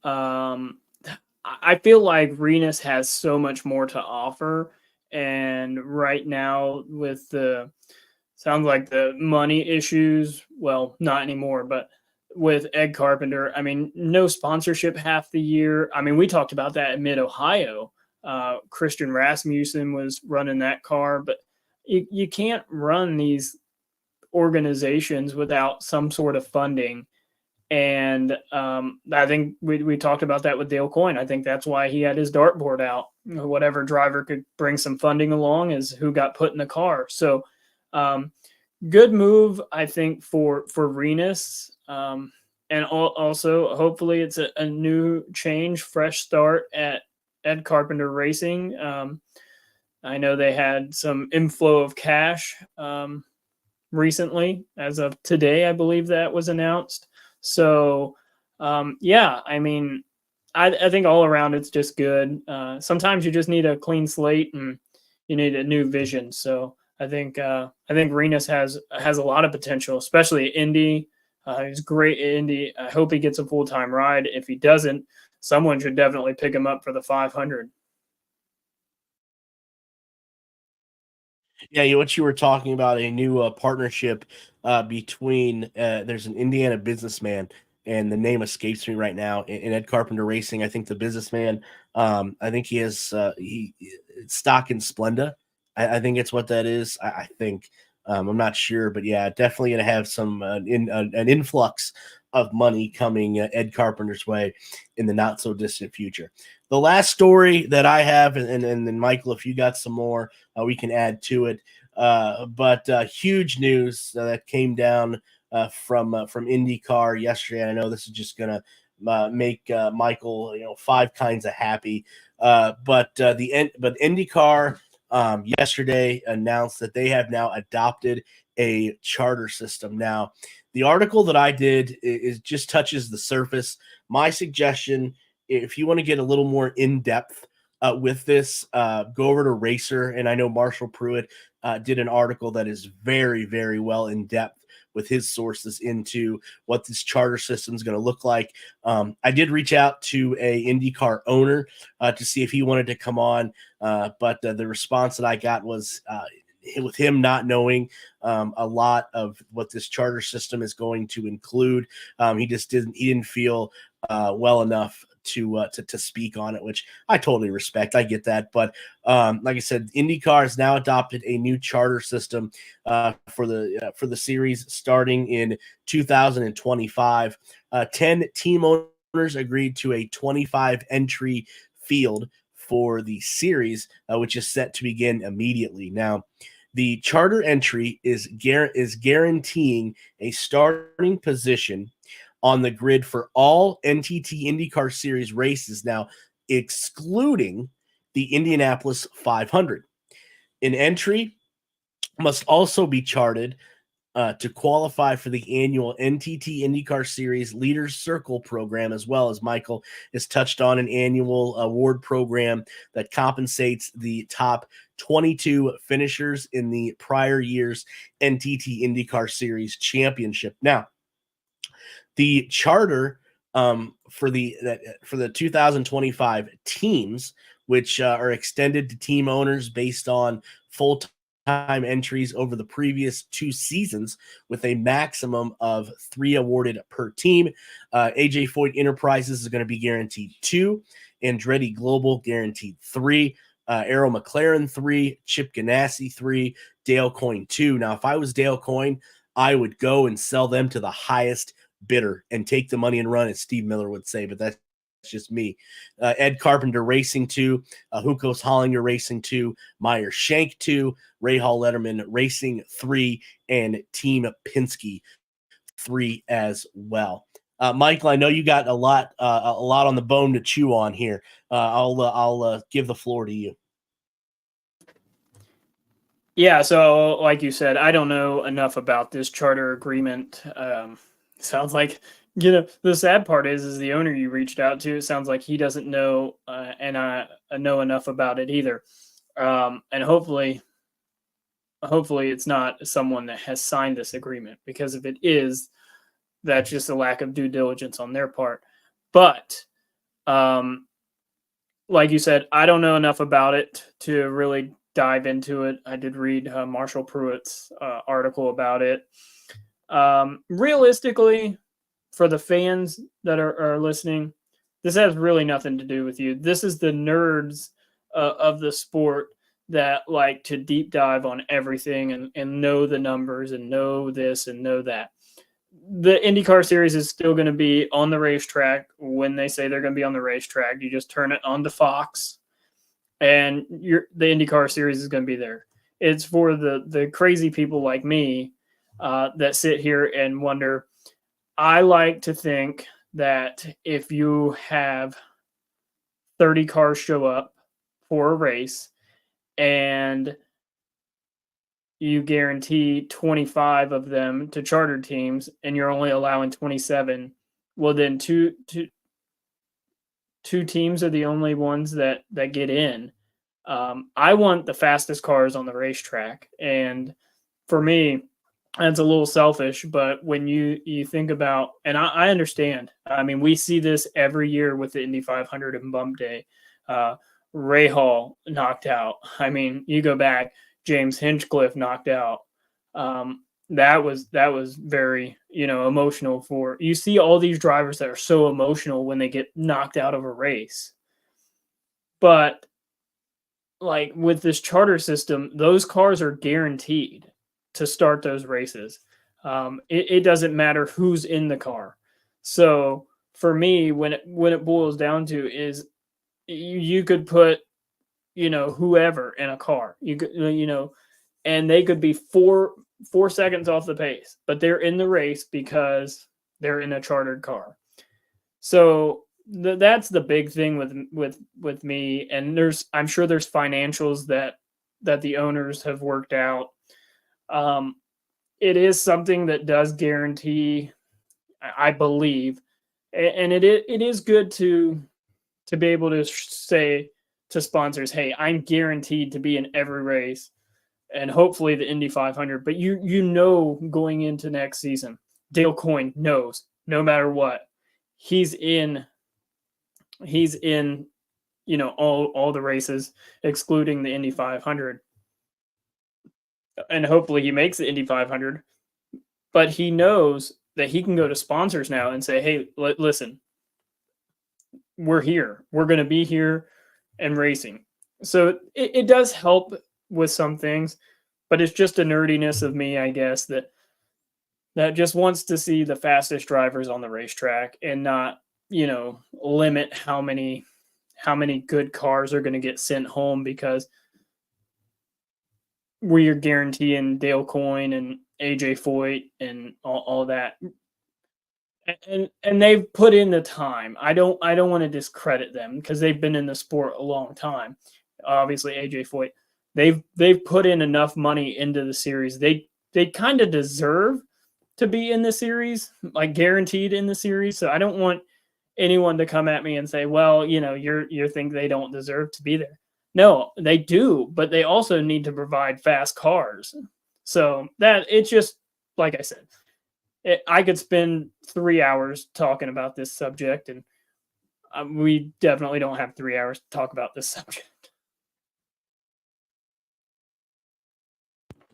I feel like Rinus has so much more to offer, and right now with sounds like the money issues, well, not anymore, but with Ed Carpenter, I mean, no sponsorship half the year. I mean, we talked about that in Mid-Ohio. Christian Rasmussen was running that car, but you can't run these organizations without some sort of funding. And I think we talked about that with Dale Coyne. I think that's why he had his dartboard out. Whatever driver could bring some funding along is who got put in the car. So good move, I think, for Rinus. And also, hopefully, it's a new change, fresh start at Ed Carpenter Racing. I know they had some inflow of cash recently, as of today, I believe that was announced. So, yeah, I mean, I think all around it's just good. Sometimes you just need a clean slate and you need a new vision. So I think Renus has a lot of potential, especially Indy. He's great at Indy. I hope he gets a full time ride. If he doesn't, someone should definitely pick him up for the 500. Yeah, what you were talking about, a new partnership between there's an Indiana businessman, and the name escapes me right now, in Ed Carpenter Racing. I think the businessman, I think he has stock in Splenda. I think it's what that is. I think I'm not sure, but yeah, definitely going to have some an influx of money coming Ed Carpenter's way in the not so distant future. The last story that I have, and then Michael, if you got some more, we can add to it. But huge news that came down from IndyCar yesterday. And I know this is just gonna make Michael, five kinds of happy. But IndyCar yesterday announced that they have now adopted a charter system. Now, the article that I did is just touches the surface. My suggestion, if you want to get a little more in depth with this, go over to Racer. And I know Marshall Pruitt did an article that is very, very well in depth with his sources into what this charter system is going to look like. I did reach out to a IndyCar owner to see if he wanted to come on, but the response that I got was with him not knowing a lot of what this charter system is going to include, he didn't feel well enough to speak on it, which I totally respect. I get that, but like I said, IndyCar has now adopted a new charter system for the series starting in 2025. 10 team owners agreed to a 25 entry field for the series, which is set to begin immediately. Now, the charter entry is guaranteeing a starting position on the grid for all NTT IndyCar Series races now, excluding the Indianapolis 500. An entry must also be charted to qualify for the annual NTT IndyCar Series Leaders Circle program, as well as Michael has touched on an annual award program that compensates the top 22 finishers in the prior year's NTT IndyCar Series championship. Now, the charter for the 2025 teams, which are extended to team owners based on full-time entries over the previous 2 seasons, with a maximum of 3 awarded per team. AJ Foyt Enterprises is going to be guaranteed 2, Andretti Global guaranteed 3, Arrow McLaren 3, Chip Ganassi 3, Dale Coyne 2. Now, if I was Dale Coyne, I would go and sell them to the highest bidder and take the money and run, as Steve Miller would say, but that's just me. Ed Carpenter Racing 2, Hukos Hollinger Racing 2, Meyer Shank 2, Ray Hall Letterman Racing 3, and Team Penske 3 as well. Michael, I know you got a lot on the bone to chew on here. I'll give the floor to you. Yeah, so like you said, I don't know enough about this charter agreement. Sounds like, the sad part is the owner you reached out to. It sounds like he doesn't know, and I know enough about it either. And hopefully it's not someone that has signed this agreement, because if it is, that's just a lack of due diligence on their part. But like you said, I don't know enough about it to really dive into it. I did read Marshall Pruitt's article about it. Realistically, for the fans that are listening, this has really nothing to do with you. This is the nerds of the sport that like to deep dive on everything and know the numbers and know this and know that. The IndyCar series is still going to be on the racetrack when they say they're going to be on the racetrack. You just turn it on to Fox, and the IndyCar series is going to be there. It's for the crazy people like me that sit here and wonder. I like to think that if you have 30 cars show up for a race and you guarantee 25 of them to charter teams, and you're only allowing 27, well, then two teams are the only ones that get in. I want the fastest cars on the racetrack, and for me, that's a little selfish. But when you think about, and I understand. I mean, we see this every year with the Indy 500 and Bump Day. Ray Hall knocked out. I mean, you go back, James Hinchcliffe knocked out. That was very, emotional. For you see all these drivers that are so emotional when they get knocked out of a race. But like with this charter system, those cars are guaranteed to start those races. It doesn't matter who's in the car. So for me, when it boils down to is you could put, whoever in a car, you could, and they could be four seconds off the pace, but they're in the race because they're in a chartered car. So that's the big thing with me. And I'm sure there's financials that the owners have worked out. It is something that does guarantee, I believe, and it is good to be able to say to sponsors, hey, I'm guaranteed to be in every race, and hopefully the Indy 500. But going into next season, Dale Coyne knows no matter what, he's in all the races excluding the Indy 500, and hopefully he makes the Indy 500. But he knows that he can go to sponsors now and say, hey, listen, we're here. We're going to be here and racing. So it does help with some things, but it's just a nerdiness of me, I guess, that just wants to see the fastest drivers on the racetrack and not, limit how many good cars are going to get sent home, because we are guaranteeing Dale Coyne and AJ Foyt and all that. And they've put in the time. I don't want to discredit them because they've been in the sport a long time. Obviously, AJ Foyt, they've put in enough money into the series. They kind of deserve to be in the series, like guaranteed in the series. So I don't want anyone to come at me and say, well, you think they don't deserve to be there. No, they do, but they also need to provide fast cars. So that it's just, like I said, I could spend 3 hours talking about this subject, and we definitely don't have 3 hours to talk about this subject.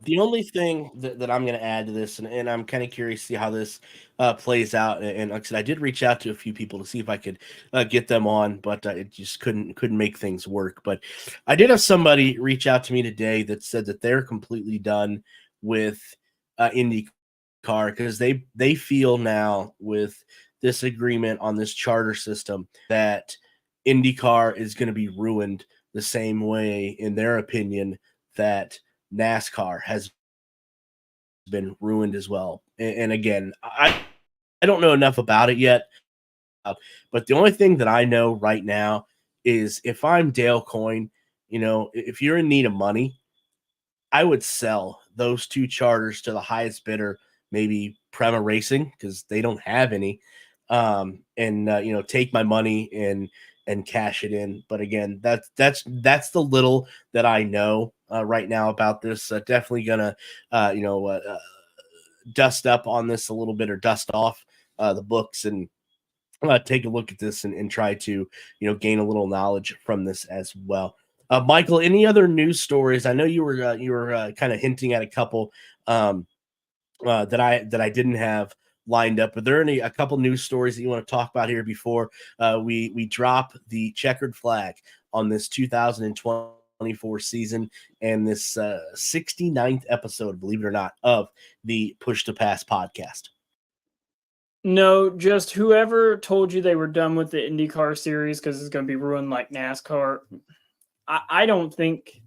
The only thing that I'm going to add to this, and I'm kind of curious to see how this plays out. And like I said, I did reach out to a few people to see if I could get them on, but it just couldn't make things work. But I did have somebody reach out to me today that said that they're completely done with IndyCar because they feel now with this agreement on this charter system that IndyCar is going to be ruined the same way, in their opinion, that NASCAR has been ruined as well. And again, I don't know enough about it yet, but the only thing that I know right now is if I'm Dale Coyne, if you're in need of money, I would sell those two charters to the highest bidder, maybe Prema Racing, because they don't have any, and take my money and cash it in. But again, that's the little that I know right now about this. Definitely gonna dust up on this a little bit, or dust off the books, and take a look at this and try to gain a little knowledge from this as well. Michael, any other news stories? I know you were kind of hinting at a couple that I didn't have lined up. Are there a couple news stories that you want to talk about here before we drop the checkered flag on this 2024 season and this 69th episode, believe it or not, of the Push to Pass podcast? No, just whoever told you they were done with the IndyCar series because it's going to be ruined like NASCAR. I don't think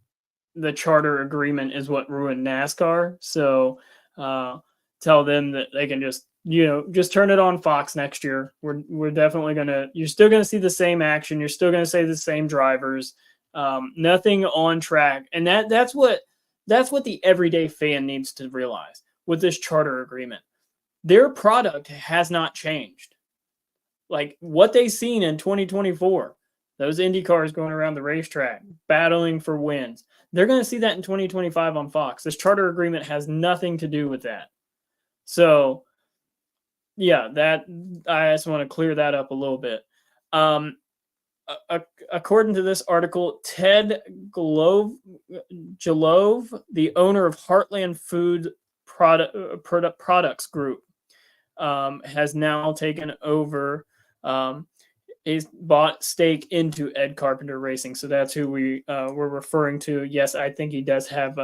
the charter agreement is what ruined NASCAR. So tell them that they can just turn it on Fox next year. We're definitely you're still gonna see the same action. You're still gonna see the same drivers. Nothing on track, and that's what the everyday fan needs to realize with this charter agreement. Their product has not changed. Like what they've seen in 2024, those Indy cars going around the racetrack, battling for wins. They're going to see that in 2025 on Fox. This charter agreement has nothing to do with that. So, yeah, that I just want to clear that up a little bit. According to this article, Ted Jalove, the owner of Heartland Food Products Group, has now taken over. He's bought stake into Ed Carpenter Racing, so that's who we were referring to. Yes, I think he does have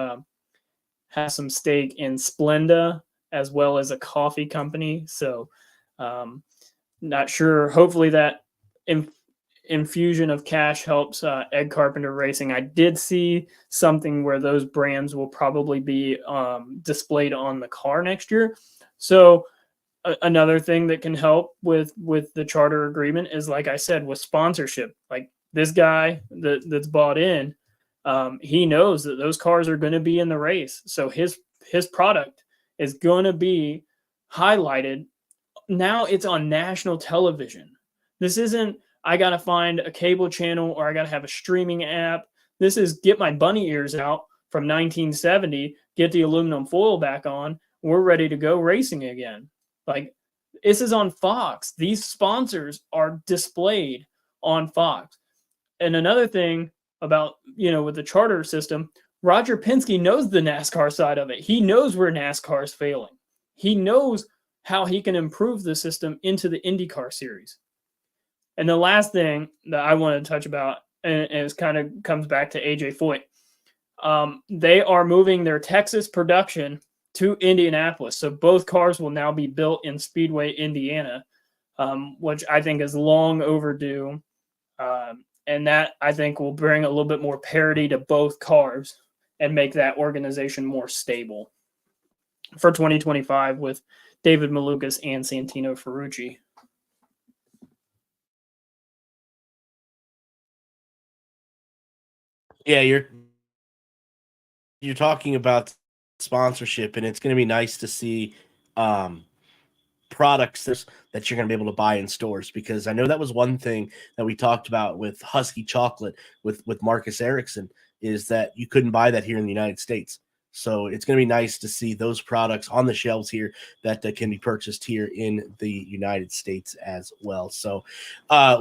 some stake in Splenda as well as a coffee company. So, not sure. Hopefully, that infusion of cash helps Ed Carpenter Racing. I did see something where those brands will probably be displayed on the car next year. So another thing that can help with the charter agreement is, like I said, with sponsorship. Like this guy that's bought in, he knows that those cars are going to be in the race. So his product is going to be highlighted. Now it's on national television. This isn't, I got to find a cable channel or I got to have a streaming app. This is get my bunny ears out from 1970, get the aluminum foil back on. We're ready to go racing again. Like this is on Fox. These sponsors are displayed on Fox. And another thing about, with the charter system, Roger Penske knows the NASCAR side of it. He knows where NASCAR is failing. He knows how he can improve the system into the IndyCar series. And the last thing that I want to touch about, and it kind of comes back to AJ Foyt, they are moving their Texas production to Indianapolis. So both cars will now be built in Speedway, Indiana, which I think is long overdue. And that, I think, will bring a little bit more parity to both cars and make that organization more stable for 2025 with David Malukas and Santino Ferrucci. Yeah, you're talking about sponsorship, and it's going to be nice to see products that you're going to be able to buy in stores, because I know that was one thing that we talked about with Husky Chocolate with Marcus Ericsson, is that you couldn't buy that here in the United States. So it's going to be nice to see those products on the shelves here that can be purchased here in the United States as well. So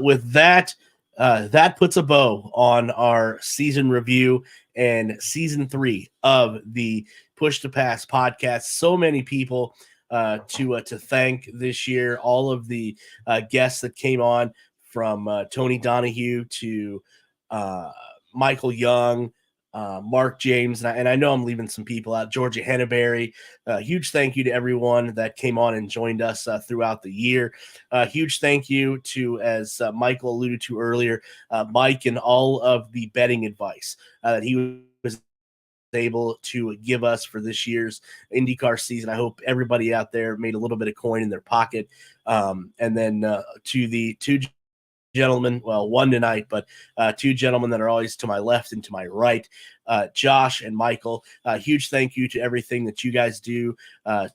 with that, that puts a bow on our season review and season 3 of the Push to Pass podcast. So many people to thank this year. All of the guests that came on, from Tony Donahue to Michael Young, Mark James, and I know I'm leaving some people out. Georgia Henneberry. Huge thank you to everyone that came on and joined us throughout the year. Huge thank you to, as Michael alluded to earlier, Mike, and all of the betting advice that he was able to give us for this year's IndyCar season. I hope everybody out there made a little bit of coin in their pocket. And then to the two gentlemen, well, one tonight, but two gentlemen that are always to my left and to my right, Josh and Michael. Huge thank you to everything that you guys do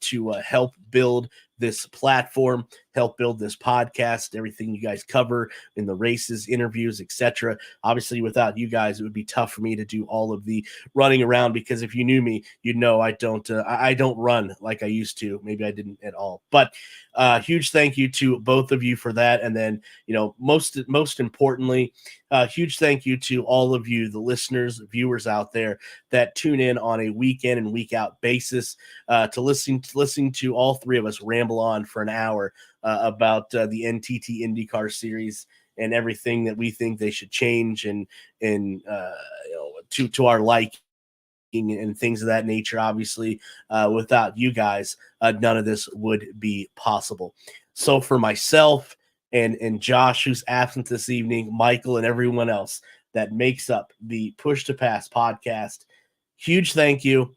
to help build this platform, help build this podcast, everything you guys cover in the races, interviews, etc. Obviously, without you guys, it would be tough for me to do all of the running around, because if you knew me, you'd know I don't run like I used to. Maybe I didn't at all. But huge thank you to both of you for that. And then, most importantly, huge thank you to all of you, the listeners, viewers out there that tune in on a week in and week out basis to listen to all three of us ramble on for an hour about the NTT IndyCar series and everything that we think they should change and to our liking and things of that nature. Obviously, without you guys, none of this would be possible. So for myself and Josh, who's absent this evening, Michael, and everyone else that makes up the Push to Pass podcast, huge thank you.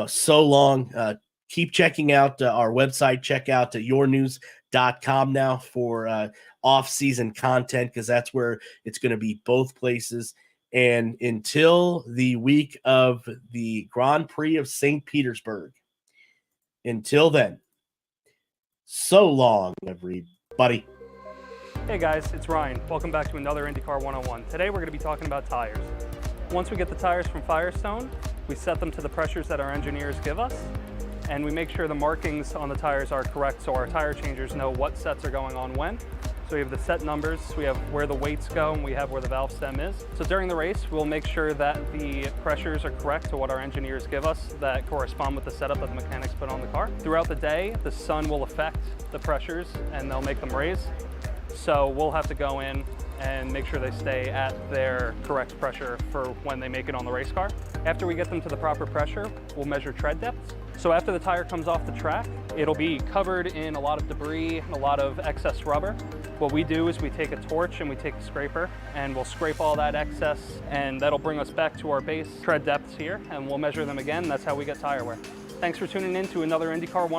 So long. Keep checking out our website. Check out yournews.com now for off-season content, because that's where it's going to be both places. And until the week of the Grand Prix of St. Petersburg, until then, so long, everybody. Hey guys, it's Ryan. Welcome back to another IndyCar 101. Today we're going to be talking about tires. Once we get the tires from Firestone, we set them to the pressures that our engineers give us, and we make sure the markings on the tires are correct so our tire changers know what sets are going on when. So we have the set numbers, we have where the weights go, and we have where the valve stem is. So during the race, we'll make sure that the pressures are correct to what our engineers give us that correspond with the setup that the mechanics put on the car. Throughout the day, the sun will affect the pressures and they'll make them raise. So we'll have to go in and make sure they stay at their correct pressure for when they make it on the race car. After we get them to the proper pressure, we'll measure tread depth. So after the tire comes off the track, it'll be covered in a lot of debris and a lot of excess rubber. What we do is we take a torch and we take a scraper and we'll scrape all that excess, and that'll bring us back to our base tread depths here, and we'll measure them again. That's how we get tire wear. Thanks for tuning in to another IndyCar 101.